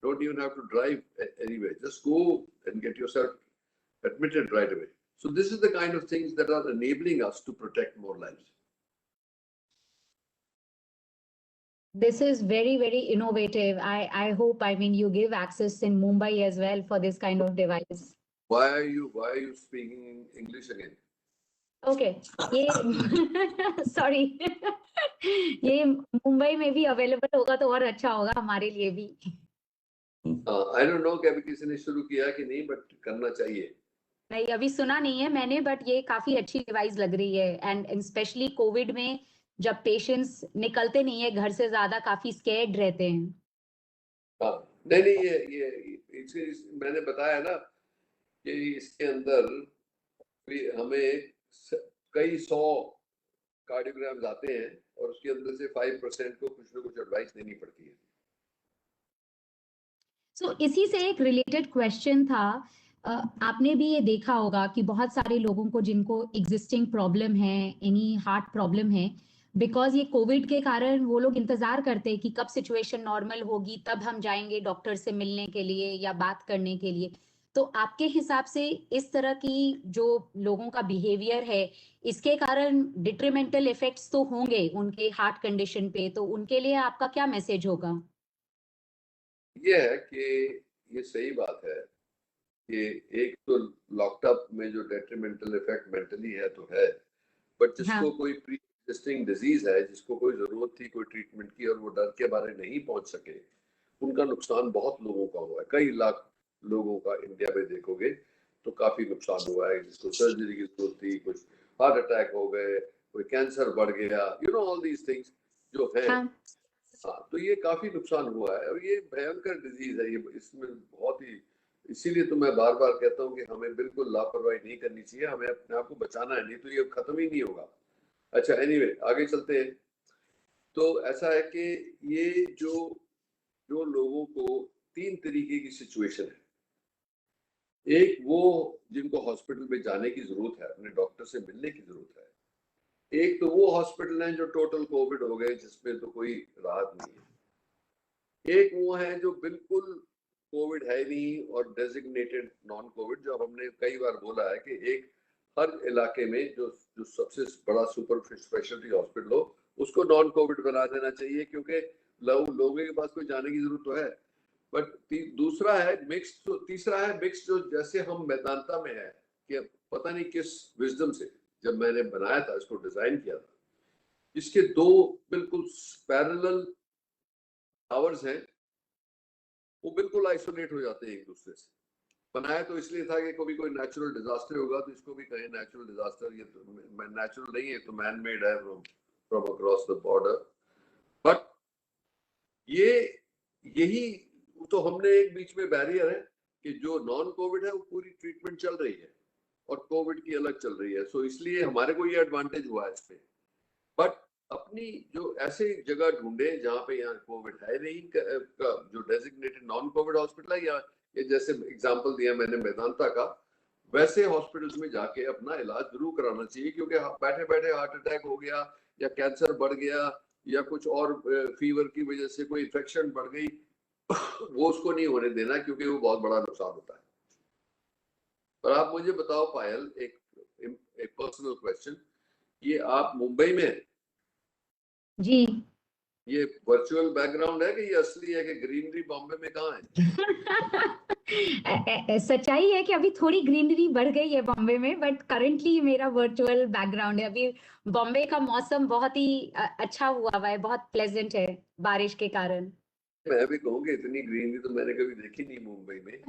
Don't even have to drive anywhere. Just go and get yourself admitted right away. So this is the kind of things that are enabling us to protect more lives. This is very, very innovative. I hope, you give access in Mumbai as well for this kind of device. Why are you speaking English again? Okay. ये sorry. ये मुंबई में भी available होगा तो और अच्छा होगा हमारे लिए भी. I don't know कि अभी किसी ने शुरू किया कि नहीं, but करना चाहिए. नहीं, अभी सुना नहीं है मैंने, बट ये काफी अच्छी डिवाइस लग रही है. एंड स्पेशली कोविड में जब पेशेंट्स निकलते नहीं है घर से, ज्यादा काफी स्कैर्ड रहते हैं. हाँ, नहीं ये मैंने बताया ना कि इसके अंदर हमें कई 100 कार्डियोग्राम्स आते हैं और उसके अंदर से 5% को कुछ ना कुछ एडवाइस देनी पड़ती है. सो इसी से एक रिलेटेड क्वेश्चन था. आपने भी ये देखा होगा कि बहुत सारे लोगों को जिनको एग्जिस्टिंग प्रॉब्लम है, एनी हार्ट प्रॉब्लम है, बिकॉज ये कोविड के कारण वो लोग इंतजार करते हैं कि कब सिचुएशन नॉर्मल होगी तब हम जाएंगे डॉक्टर से मिलने के लिए या बात करने के लिए. तो आपके हिसाब से इस तरह की जो लोगों का बिहेवियर है, इसके कारण डिट्रीमेंटल इफेक्ट्स तो होंगे उनके हार्ट कंडीशन पे, तो उनके लिए आपका क्या मैसेज होगा? ये है कि ये सही बात है कि एक तो लॉकअप में जो डेट्रीमेंटल इफेक्ट मेंटली है तो है, बट जिसको कोई प्री एग्जिस्टिंग डिजीज है, जिसको कोई जरूरत थी कोई ट्रीटमेंट की और वो डर के बारे नहीं पहुंच सके, उनका नुकसान बहुत लोगों का हुआ है. कई लाख लोगों का इंडिया में देखोगे तो काफी नुकसान हुआ है. जिसको सर्जरी की जरूरत थी, कुछ हार्ट अटैक हो गए, कोई कैंसर बढ़ गया, ऑल दीज थिंग्स जो है. हाँ, तो ये काफी नुकसान हुआ है और ये भयंकर डिजीज है. ये इसमें बहुत ही, इसीलिए तो मैं बार बार कहता हूँ कि हमें बिल्कुल लापरवाही नहीं करनी चाहिए. हमें अपने आप को बचाना है, नहीं तो ये खत्म ही नहीं होगा. अच्छा, एनीवे आगे चलते हैं. तो ऐसा है कि ये जो लोगों को 3 तरीके की सिचुएशन है. एक वो जिनको हॉस्पिटल में जाने की जरूरत है, अपने डॉक्टर से मिलने की जरूरत है. एक तो वो हॉस्पिटल हैं जो टोटल कोविड हो गए, जिसमें तो कोई राहत नहीं है. एक वो है जो बिल्कुल कोविड है नहीं और डेजिग्नेटेड नॉन कोविड, जो हमने कई बार बोला है कि एक हर इलाके में जो सबसे बड़ा सुपर स्पेशलिटी हॉस्पिटल हो उसको नॉन कोविड बना देना चाहिए, क्योंकि लोगों के पास कोई जाने की जरूरत तो है. बट दूसरा है मिक्स, तो तीसरा है मिक्स, जो जैसे हम वेदांता में है कि पता नहीं किस विजडम से जब मैंने बनाया था, इसको डिजाइन किया था, इसके 2 बिल्कुल पैरेलल टावर्स हैं, वो बिल्कुल आइसोलेट हो जाते हैं एक दूसरे से. बनाया तो इसलिए था कि कभी कोई नेचुरल डिजास्टर होगा तो इसको भी कहें नेचुरल डिजास्टर. ये तो नेचुरल नहीं है, तो मैन मेड है from across the border. But यही तो हमने एक बीच में बैरियर है कि जो नॉन कोविड है वो पूरी ट्रीटमेंट चल रही है और कोविड की अलग चल रही है. सो इसलिए हमारे को ये एडवांटेज हुआ है इसमें. बट अपनी जो ऐसे जगह ढूंढे जहां पे यहाँ कोविड है नहीं, जो डेजिग्नेटेड नॉन कोविड हॉस्पिटल है, या ये जैसे एग्जांपल दिया मैंने वेदांता का, वैसे हॉस्पिटल्स में जाके अपना इलाज जरूर कराना चाहिए. क्योंकि बैठे बैठे हार्ट अटैक हो गया या कैंसर बढ़ गया या कुछ और फीवर की वजह से कोई इन्फेक्शन बढ़ गई, वो उसको नहीं होने देना, क्योंकि वो बहुत बड़ा नुकसान होता है. पर आप मुझे बताओ पायल, एक पर्सनल क्वेश्चन, ये आप मुंबई में हैं जी? ये वर्चुअल बैकग्राउंड है कि ये असली है, कि ग्रीनरी बॉम्बे में कहाँ है? सच्चाई है कि अभी थोड़ी ग्रीनरी बढ़ गई है बॉम्बे में, बट करंटली मेरा वर्चुअल बैकग्राउंड है। अभी बॉम्बे का मौसम बहुत ही अच्छा हुआ है, बहुत प्लेजेंट है बारिश के कारण। मैं भी कहूँगी इतनी ग्रीनरी तो मैंने कभी देखी नहीं मुंबई में।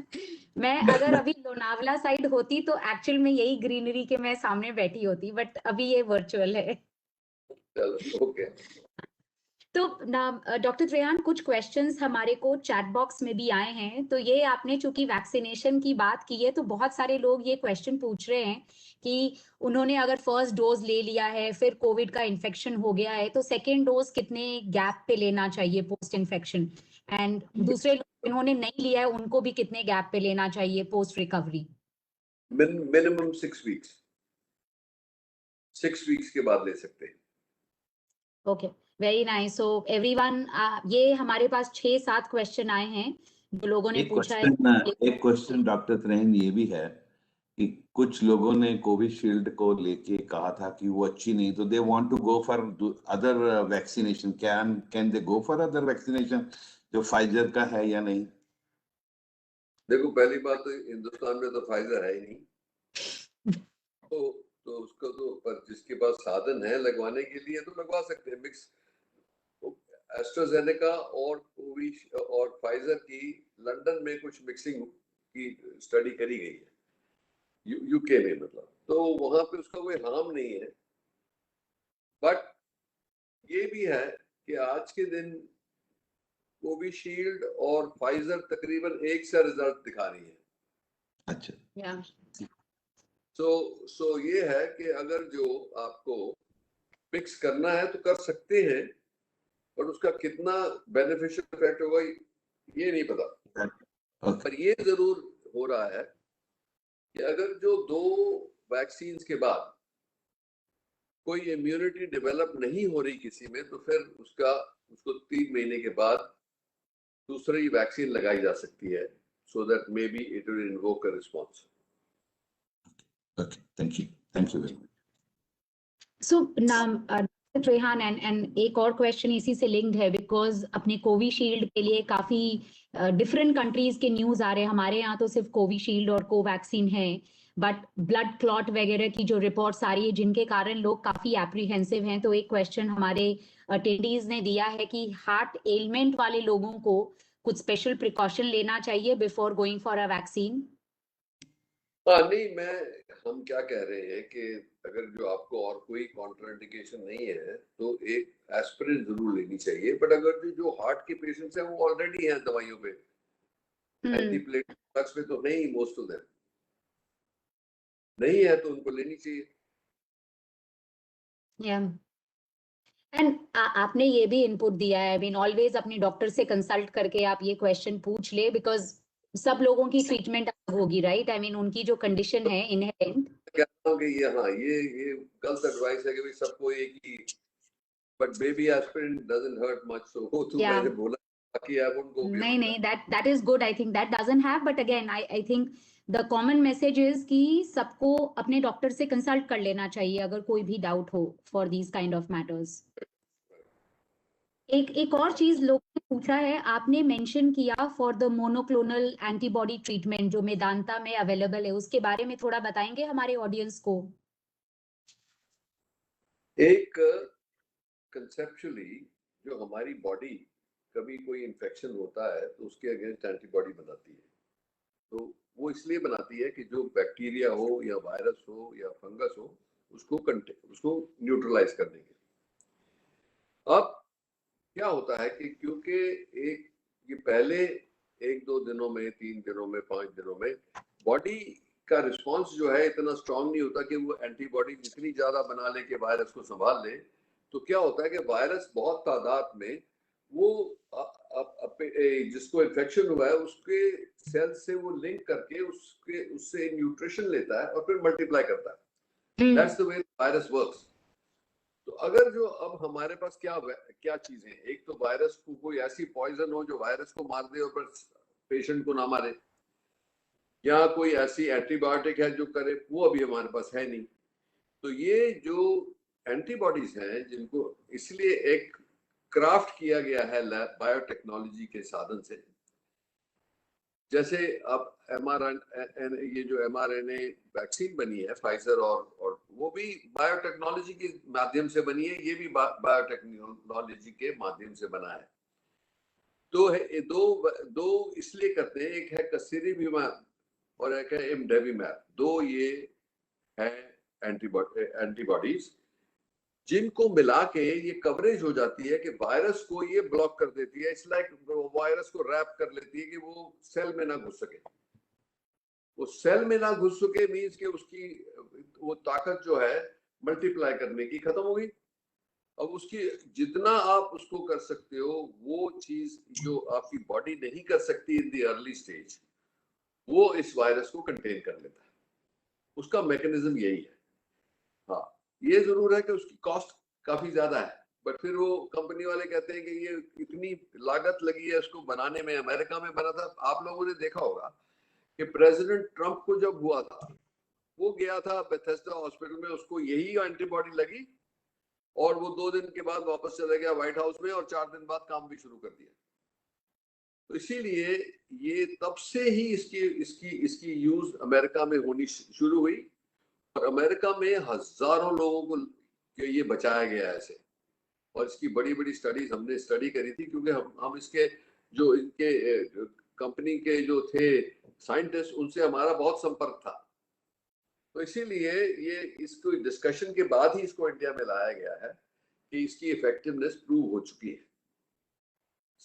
मैं अगर अभी लोनावला साइड होती तो एक्चुअल में यही ग्रीनरी के मैं सामने बैठी होती, बट अभी ये वर्चुअल है। चलो ओके। तो ना डॉक्टर त्रेहान, कुछ क्वेश्चंस हमारे को चैट बॉक्स में भी आए हैं। तो ये आपने चूंकि वैक्सीनेशन की बात की है, तो बहुत सारे लोग ये क्वेश्चन पूछ रहे हैं कि उन्होंने अगर फर्स्ट डोज ले लिया है, फिर कोविड का इन्फेक्शन हो गया है, तो सेकेंड डोज कितने गैप पे लेना चाहिए पोस्ट इन्फेक्शन, एंड दूसरे लोग जिन्होंने नहीं लिया है उनको भी कितने गैप पे लेना चाहिए post recovery? Minimum 6 weeks, 6 weeks के बाद ले सकते हैं। Okay, very nice. So everyone, ये हमारे पास 6-7 क्वेश्चन आए हैं जो लोगों ने पूछा है। एक क्वेश्चन डॉक्टर त्रेहन ये भी है कि कुछ लोगों ने कोविशील्ड को लेके कहा था कि वो अच्छी नहीं, तो they want to go for other vaccination. Can they go for other vaccination जो फाइजर का है या नहीं? देखो, पहली बात तो हिंदुस्तान में तो फाइजर है ही नहीं, तो उसको तो, पर जिसके पास साधन है लगवाने के लिए तो लगवा सकते हैं मिक्स। एस्ट्राजेनेका और कोविड और फाइजर की लंदन में कुछ मिक्सिंग की स्टडी करी गई है, यूके में, मतलब तो वहां पे उसका कोई हार्म नहीं है। बट ये भी है कि आज के दिन कोविशील्ड और फाइजर तकरीबन एक सा रिजल्ट दिखा रही है। अच्छा। सो ये है कि अगर जो आपको मिक्स करना है तो कर सकते हैं, और उसका कितना बेनिफिशियल इफेक्ट होगा ये नहीं पता। पर ये जरूर हो रहा है कि अगर जो 2 वैक्सीन के बाद कोई इम्यूनिटी डेवलप नहीं हो रही किसी में, तो फिर उसको 3 महीने के बाद दूसरी वैक्सीन लगाई जा सकती है, so that may be it will invoke a response. Okay, thank you very much. So नाम रेहान, एंड एक और क्वेश्चन इसी से लिंक्ड है, बिकॉज अपने कोविशील्ड के लिए काफी डिफरेंट कंट्रीज के न्यूज आ रहे हैं। हमारे यहाँ तो सिर्फ कोविशील्ड और कोवैक्सीन है, बट ब्लड क्लॉट वगैरह की जो रिपोर्ट्स आ रही है जिनके कारण लोग काफी एप्रीहेंसिव हैं। तो एक क्वेश्चन हमारे अटेंडीज ने दिया है कि हार्ट एलिमेंट वाले लोगों को कुछ स्पेशल प्रिकॉशन लेना चाहिए before going for a vaccine? हाँ नहीं, हम क्या कह रहे हैं कि अगर जो आपको और कोई कॉन्ट्राइंडिकेशन नहीं है तो एक एस्पिरिन जरूर लेनी चाहिए। बट अगर जो हार्ट के पेशेंट्स हैं वो ऑलरेडी हैं दवाइयों पे, एंटीप्लेटलेट ड्रग्स पे तो नहीं, मोस्ट ऑफ देम नहीं है, तो उनको लेनी चाहिए। एंड आपने ये भी इनपुट दिया है, आई मीन ऑलवेज अपने डॉक्टर से कंसल्ट करके आप ये क्वेश्चन पूछ ले, बिकॉज सब लोगों की ट्रीटमेंट अलग होगी, राइट? आई मीन उनकी जो कंडीशन है इनहेरेंट। कहता हूँ कि ये गलत एडवाइस है कि भाई सबको एक ही, but baby aspirin doesn't hurt much, so वो तो मैंने बोला, बाकी आई वोंट गो बियॉन्ड। नहीं, that is good. I think that doesn't have, but again I think the common message is कि सबको अपने डॉक्टर से कंसल्ट कर लेना चाहिए अगर कोई भी डाउट हो for these kind of matters. एक और चीज लोगों ने पूछा है, आपने मेंशन किया for the monoclonal antibody treatment जो मेदांता में अवेलेबल है, उसके बारे में थोड़ा बताएंगे हमारे ऑडियंस को? एक कंसेप्चुअली जो हमारी बॉडी कभी कोई इन्फेक्शन होता है तो उसके अगेंस्ट एंटीबॉडी बनाती है। तो वो इसलिए बनाती है कि जो बैक्टीरिया हो या वायरस हो या फंगस हो, उसको न्यूट्रलाइज करने के। अब क्या होता है कि क्योंकि ये पहले 1-2 दिनों में, 3 दिनों में, 5 दिनों में बॉडी का रिस्पांस जो है इतना स्ट्रांग नहीं होता कि वो एंटीबॉडी जितनी ज्यादा बना ले के वायरस को संभाल ले। तो क्या होता है कि वायरस बहुत तादाद में वो जिसको इन्फेक्शन हुआ है उसके सेल से वो लिंक करके उससे न्यूट्रिशन लेता है और फिर मल्टीप्लाई करता है। That's the way virus works. तो अगर जो अब हमारे पास क्या चीजें, एक तो वायरस को कोई ऐसी पॉइजन हो जो वायरस को मार दे और पर पेशेंट को ना मारे, या कोई ऐसी एंटीबायोटिक है जो करे, वो अभी हमारे पास है नहीं। तो ये जो एंटीबॉडीज हैं जिनको इसलिए एक क्राफ्ट किया गया है बायोटेक्नोलॉजी के साधन से, जैसे अब ये जो mRNA वैक्सीन बनी है फाइजर और वो भी बायोटेक्नोलॉजी के माध्यम से बनी है, ये भी बायोटेक्नोलॉजी के माध्यम से बना है। तो दो इसलिए करते हैं, एक है कसिरेबिमाब और एक है इमडेविमैब। दो ये है एंटीबॉडीज जिनको मिला के ये कवरेज हो जाती है कि वायरस को ये ब्लॉक कर देती है। इट्स लाइक वायरस को रैप कर लेती है कि वो सेल में ना घुस सके। वो सेल में ना घुस सके मीन्स कि उसकी वो ताकत जो है मल्टीप्लाई करने की खत्म हो गई। अब उसकी जितना आप उसको कर सकते हो, वो चीज जो आपकी बॉडी नहीं कर सकती इन द अर्ली स्टेज, वो इस वायरस को कंटेन कर लेता है। उसका मैकेनिज्म यही है। हाँ, ये जरूर है कि उसकी कॉस्ट काफी ज्यादा है, बट फिर वो कंपनी वाले कहते हैं कि ये इतनी लागत लगी है इसको बनाने में। अमेरिका में बना था, आप लोगों ने देखा होगा कि प्रेसिडेंट ट्रंप को जब हुआ था, वो गया था बेथेस्डा हॉस्पिटल में, उसको यही एंटीबॉडी लगी और वो 2 दिन के बाद वापस चला गया व्हाइट हाउस में और 4 दिन बाद काम भी शुरू कर दिया। तो इसीलिए ये तब से ही इसकी यूज अमेरिका में होनी शुरू हुई और अमेरिका में हजारों लोगों को ये बचाया गया ऐसे। और इसकी बड़ी बड़ी स्टडीज हमने स्टडी करी थी, क्योंकि हम इसके जो इनके कंपनी के जो थे साइंटिस्ट, उनसे हमारा बहुत संपर्क था। तो इसीलिए ये इसको डिस्कशन के बाद ही इसको इंडिया में लाया गया है कि इसकी इफेक्टिवनेस प्रूव हो चुकी है।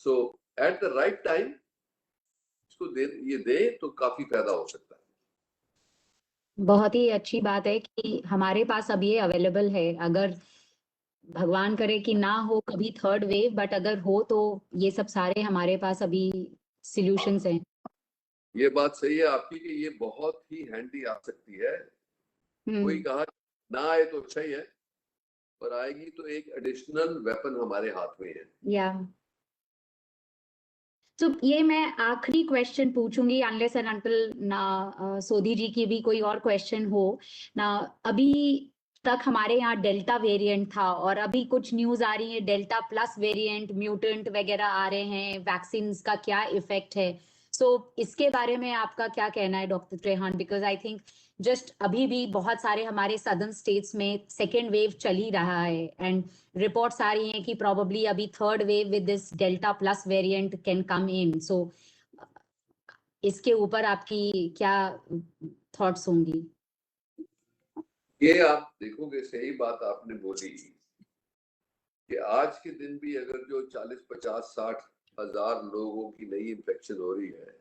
सो एट द राइट टाइम इसको दे तो काफी फायदा हो सकता है। बहुत ही अच्छी बात है कि हमारे पास अब ये अवेलेबल है। अगर भगवान करे कि ना हो कभी थर्ड वेव, बट अगर हो तो ये सब सारे हमारे पास अभी सॉल्यूशंस हैं। ये बात सही है आपकी कि ये बहुत ही हैंडी आ सकती है। कोई कहा ना आए तो अच्छा ही है, पर आएगी तो एक एडिशनल वेपन हमारे हाथ में है। या तो ये मैं आखिरी क्वेश्चन पूछूंगी, अनलेस एंड अंटिल ना सोधी जी की भी कोई और क्वेश्चन हो ना। अभी तक हमारे यहाँ डेल्टा वेरिएंट था और अभी कुछ न्यूज आ रही है डेल्टा प्लस वेरिएंट, म्यूटेंट वगैरह आ रहे हैं, वैक्सीन का क्या इफेक्ट है। सो इसके बारे में आपका क्या कहना है doctor Trehan? Because I think just अभी भी बहुत सारे हमारे सदर्न स्टेट्स में सेकेंड वेव चल ही रहा है एंड रिपोर्ट्स आ रही हैं कि प्रोबेबली अभी third wave with this delta plus variant can come in. So इसके ऊपर आपकी क्या थॉट्स होंगी? ये आप देखोगे, सही बात आपने बोली कि आज के दिन भी अगर जो 40, 50, 60 हजार लोगों की नई इन्फेक्शन हो रही है,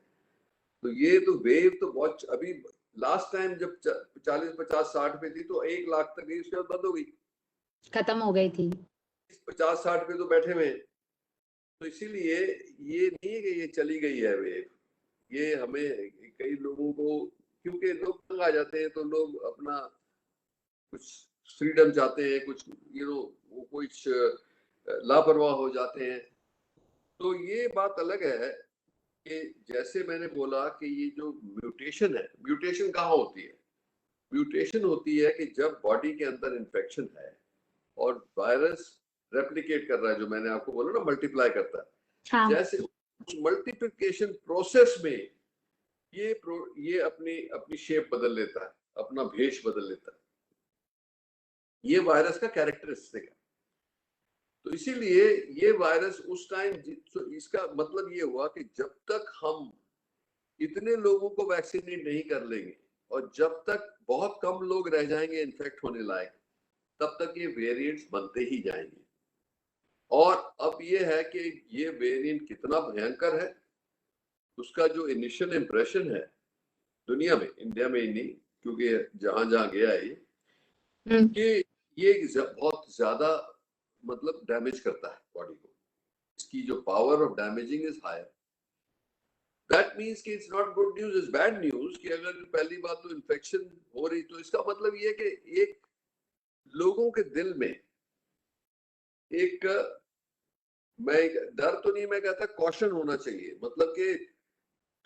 तो ये तो वेव तो बहुत। अभी लास्ट टाइम जब 40, 50, 60 पे थी तो 1 लाख तक गई, उसके बाद बंद हो गई, खत्म हो गई थी। 50, 60 पे तो बैठे हुए। तो इसीलिए ये नहीं है कि ये चली गई है वेव। ये हमें कई लोगों को, क्योंकि लोग तंग आ जाते हैं तो लोग अपना कुछ फ्रीडम चाहते हैं, कुछ वो कुछ लापरवाह हो जाते हैं। तो ये बात अलग है कि जैसे मैंने बोला कि ये जो म्यूटेशन है, म्यूटेशन कहाँ होती है? म्यूटेशन होती है कि जब बॉडी के अंदर इन्फेक्शन है और वायरस रेप्लिकेट कर रहा है, जो मैंने आपको बोला ना, मल्टीप्लाई करता है। हाँ। जैसे उस मल्टीप्लिकेशन प्रोसेस में ये अपनी अपनी शेप बदल लेता है, अपना भेष बदल लेता है। ये वायरस का कैरेक्टरिस्टिक है। तो इसीलिए ये वायरस उस टाइम, इसका मतलब ये हुआ कि जब तक हम इतने लोगों को वैक्सीनेट नहीं कर लेंगे और जब तक बहुत कम लोग रह जाएंगे इन्फेक्ट होने लायक, तब तक ये वेरिएंट्स बनते ही जाएंगे। और अब ये है कि ये वेरिएंट कितना भयंकर है, उसका जो इनिशियल इंप्रेशन है दुनिया में, इंडिया में ही नहीं, क्योंकि जहां जहां गया है कि ये बहुत ज्यादा मतलब डैमेज करता है बॉडी को। इसकी जो power of damaging is higher. That means कि it's not good news, is bad news. कि अगर पहली बात तो इन्फेक्शन हो रही, तो इसका मतलब ये कि एक लोगों के दिल में एक, मैं डर तो नहीं, मैं कहता कॉशन होना चाहिए। मतलब कि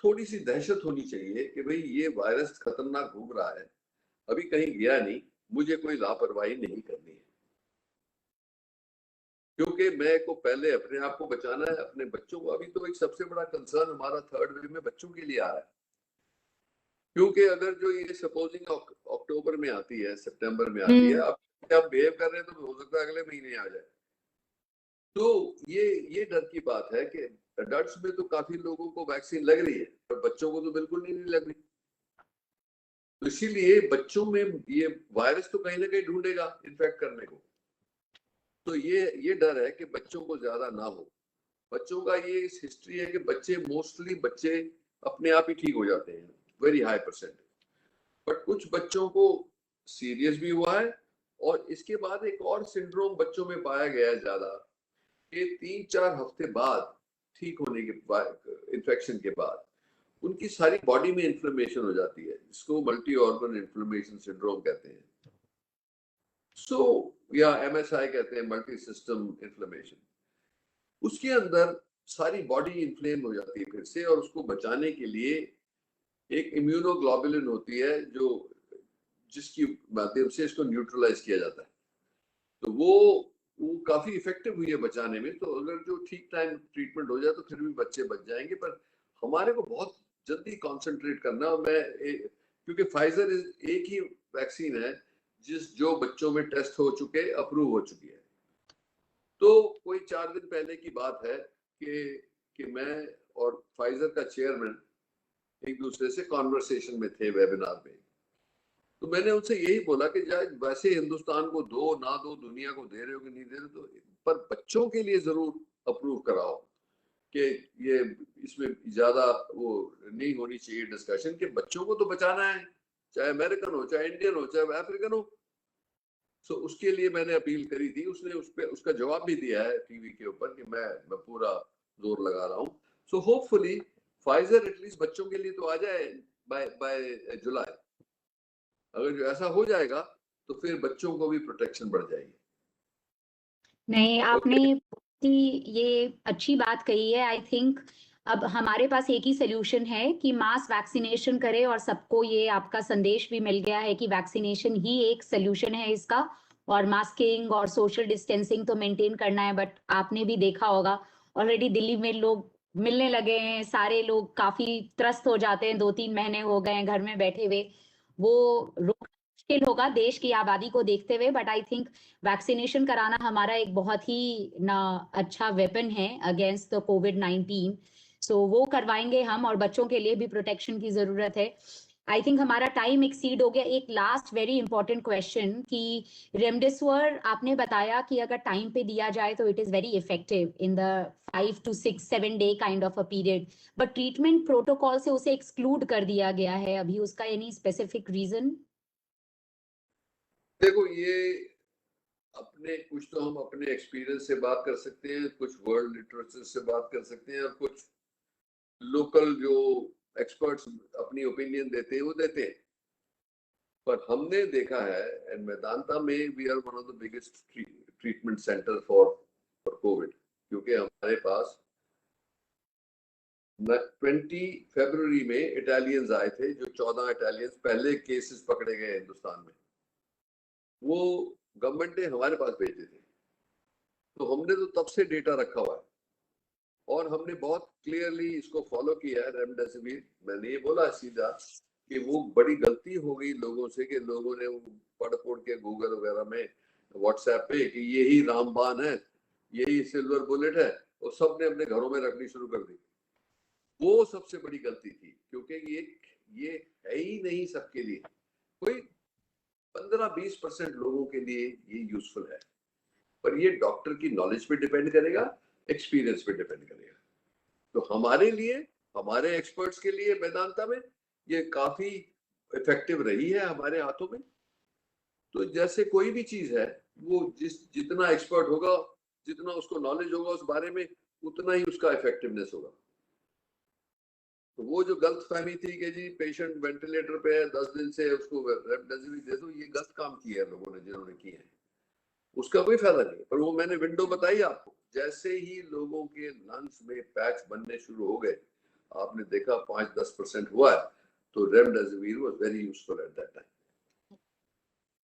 थोड़ी सी दहशत होनी चाहिए कि भाई ये वायरस खतरनाक घूम रहा है, अभी कहीं गया नहीं, मुझे कोई लापरवाही नहीं करनी है। क्योंकि मैं को पहले अपने आप को बचाना है, अपने बच्चों को। अभी तो एक सबसे बड़ा कंसर्न हमारा थर्ड वेव में बच्चों के लिए आ रहा है, क्योंकि अगर जो ये सपोजिंग अक्टूबर में आती है, सितंबर में आती है, अब आप बिहेव कर रहे हैं तो हो सकता है अगले महीने आ जाए। तो ये डर की बात है कि अडल्ट्स में तो काफी लोगों को वैक्सीन लग रही है, पर बच्चों को तो बिल्कुल नहीं लग रही। तो इसीलिए बच्चों में ये वायरस तो कहीं ना कहीं ढूंढेगा इन्फेक्ट करने को। तो ये डर है कि बच्चों को ज्यादा ना हो। बच्चों का ये इस हिस्ट्री है कि बच्चे मोस्टली बच्चे अपने आप ही ठीक हो जाते हैं, वेरी हाई परसेंट। बट कुछ बच्चों को सीरियस भी हुआ है, और इसके बाद एक और सिंड्रोम बच्चों में पाया गया है ज्यादा, कि 3-4 हफ्ते बाद ठीक होने के बाद, इन्फेक्शन के बाद उनकी सारी बॉडी में इन्फ्लेमेशन हो जाती है, जिसको मल्टी ऑर्गन इन्फ्लेमेशन सिंड्रोम कहते हैं। सो या MSI कहते हैं, मल्टी सिस्टम इन्फ्लेमेशन। उसके अंदर सारी बॉडी इन्फ्लेम हो जाती है फिर से, और उसको बचाने के लिए एक इम्यूनोग्लोबुलिन होती है जो जिसकी माध्यम से इसको न्यूट्रलाइज किया जाता है। तो वो काफी इफेक्टिव हुई है बचाने में। तो अगर जो ठीक टाइम ट्रीटमेंट हो जाए तो फिर भी बच्चे बच जाएंगे। पर हमारे को बहुत जल्दी कॉन्सेंट्रेट करना, और क्योंकि फाइजर एक ही वैक्सीन है जो बच्चों में टेस्ट हो चुके, अप्रूव हो चुकी है। तो कोई 4 दिन पहले की बात है कि मैं और फाइजर का चेयरमैन एक दूसरे से कॉन्वर्सेशन में थे, वेबिनार में। तो मैंने उनसे यही बोला कि वैसे हिंदुस्तान को दो ना दो, दुनिया को दे रहे हो कि नहीं दे रहे, तो पर बच्चों के लिए जरूर अप्रूव कराओ कि ये इसमें ज्यादा वो नहीं होनी चाहिए डिस्कशन, कि बच्चों को तो बचाना है, चाहे अमेरिकन हो, चाहे इंडियन हो, चाहे अफ्रीकन हो। सो उसके लिए मैंने अपील करी थी। उसने उसका जवाब भी दिया है टीवी के ऊपर कि मैं पूरा जोर लगा रहा हूँ। सो होपफुली फाइजर एटलीस्ट बच्चों के लिए तो आ जाए बाय जुलाई। अगर जो ऐसा हो जाएगा तो फिर बच्चों को भी प्रोटेक्शन बढ़ जाएगी। नहीं, आपने बहुत ही ये अच्छी बात कही है। आई थिंक अब हमारे पास एक ही सोल्यूशन है कि मास वैक्सीनेशन करें, और सबको ये आपका संदेश भी मिल गया है कि वैक्सीनेशन ही एक सोल्यूशन है इसका, और मास्किंग और सोशल डिस्टेंसिंग तो मेंटेन करना है। बट आपने भी देखा होगा ऑलरेडी दिल्ली में लोग मिलने लगे हैं, सारे लोग काफी त्रस्त हो जाते हैं, 2-3 महीने हो गए हैं घर में बैठे हुए। वो रोकना मुश्किल होगा देश की आबादी को देखते हुए, बट आई थिंक वैक्सीनेशन कराना हमारा एक बहुत ही ना अच्छा वेपन है अगेंस्ट द कोविड-19। सो वो करवाएंगे हम, और बच्चों के लिए भी प्रोटेक्शन की जरूरत है। आई थिंक हमारा टाइम एक्सीड हो गया। एक लास्ट वेरी इंपॉर्टेंट क्वेश्चन कि रेमडेसिविर आपने बताया कि अगर टाइम पे दिया जाए तो it is very effective in the 5 to 6-7 day kind of a period, but treatment protocol से उसे एक्सक्लूड कर दिया गया है अभी। उसका एनी स्पेसिफिक रीजन? देखो, ये अपने कुछ तो हम अपने एक्सपीरियंस से बात कर सकते हैं, कुछ वर्ल्ड लिटरेचर से बात कर सकते हैं, और कुछ लोकल जो एक्सपर्ट्स अपनी ओपिनियन देते हैं वो देते हैं। पर हमने देखा है, एंड मेदांता में we are one of the biggest treatment centre for Covid, क्योंकि हमारे पास 20 फरवरी में इटालियंस आए थे, जो 14 इटालियंस पहले केसेस पकड़े गए हिंदुस्तान में, वो गवर्नमेंट ने हमारे पास भेजे थे। तो हमने तो तब से डेटा रखा हुआ है, और हमने बहुत क्लियरली इसको फॉलो किया है। रेमडेसिविर, मैंने ये बोला सीधा कि वो बड़ी गलती हो गई लोगों से, कि लोगों ने पढ़ के गूगल वगैरह में, व्हाट्सएप पे, कि यही रामबाण है, यही सिल्वर बुलेट है, और सबने अपने घरों में रखनी शुरू कर दी। वो सबसे बड़ी गलती थी, क्योंकि ये है ही नहीं सबके लिए। कोई 15-20% लोगों के लिए ये यूजफुल है, पर ये डॉक्टर की नॉलेज पे डिपेंड करेगा, एक्सपीरियंस पे डिपेंड करेगा। तो हमारे लिए, हमारे एक्सपर्ट्स के लिए वेदांता में ये काफी इफेक्टिव रही है हमारे हाथों में। तो जैसे कोई भी चीज है, वो जितना एक्सपर्ट होगा, जितना उसको नॉलेज होगा उस बारे में, उतना ही उसका इफेक्टिवनेस होगा। तो वो जो गलत फहमी थी कि जी पेशेंट वेंटिलेटर पे है 10 दिन से, उसको रेमडेसिविर दे दो, ये गलत काम किया है लोगों ने, जिन्होंने किए हैं, उसका कोई फायदा नहीं। पर वो मैंने विंडो बताई आपको, जैसे ही लोगों के लंग्स में पैच बनने शुरू हो गए, आपने देखा 5-10% हुआ है, तो remdesivir was very useful at that time.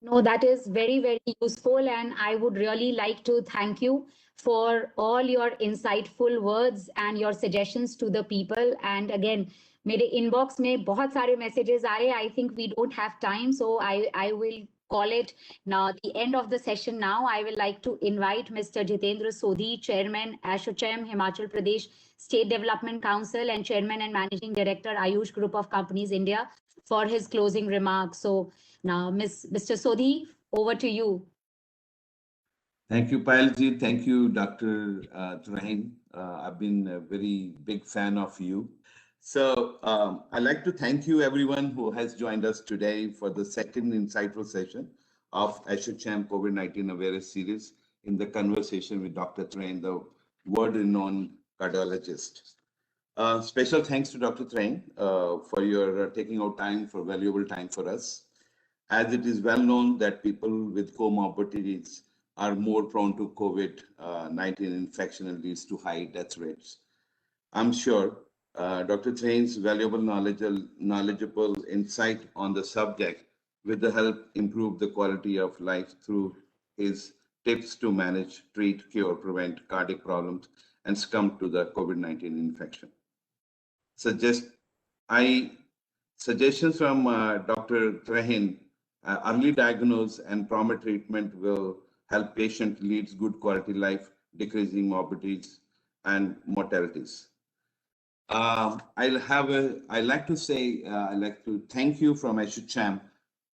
No, that is very, very useful. And I would really like to thank you for all your insightful words and your suggestions to the people. And again, मेरे inbox में बहुत सारे messages आए. I think we don't have time, so I will call it now the end of the session. Now I will like to invite Mr. Jitendra Sodhi, Chairman, ASSOCHAM, Himachal Pradesh State Development Council, and Chairman and Managing Director, Ayush Group of Companies India, for his closing remarks. So now, Mr. Sodhi, over to you. Thank you, Payalji. Thank you, Dr. Train. I've been a very big fan of you. So I'd like to thank you, everyone who has joined us today for the second insightful session of ASSOCHAM COVID-19 Awareness Series in the conversation with Dr. Train, the world-renowned cardiologist. Special thanks to Dr. Train for your taking out time, for valuable time for us. As it is well known that people with comorbidities are more prone to COVID-19 infection and leads to high death rates. I'm sure Dr. Train's valuable knowledgeable insight on the subject will help improve the quality of life through his tips to manage, treat, cure, prevent cardiac problems and succumb to the COVID-19 infection. Suggestions from Dr. Train, early diagnosis and proper treatment will help patient leads good quality life, decreasing morbidities and mortalities. I'd like to thank you from ASSOCHAM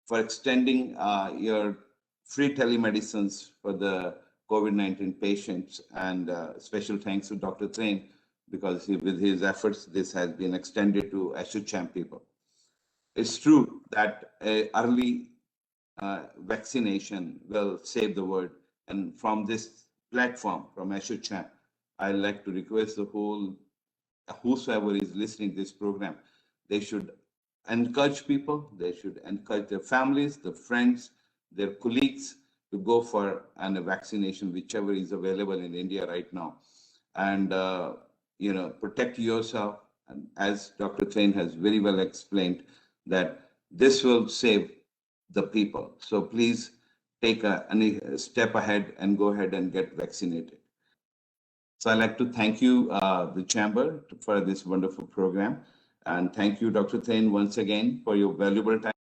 for extending your free telemedicines for the COVID-19 patients, and special thanks to Dr. Train, because with his efforts, this has been extended to ASSOCHAM people. It's true that early vaccination will save the world. And from this platform, from ASSOCHAM, I'd like to request whosoever is listening to this program, they should encourage people, they should encourage their families, their friends, their colleagues to go for a vaccination, whichever is available in India right now. And, protect yourself. And as Dr. Train has very well explained, that this will save the people. So please take a step ahead and go ahead and get vaccinated. So I'd like to thank you, the Chamber, for this wonderful program. And thank you, Dr. Train, once again for your valuable time.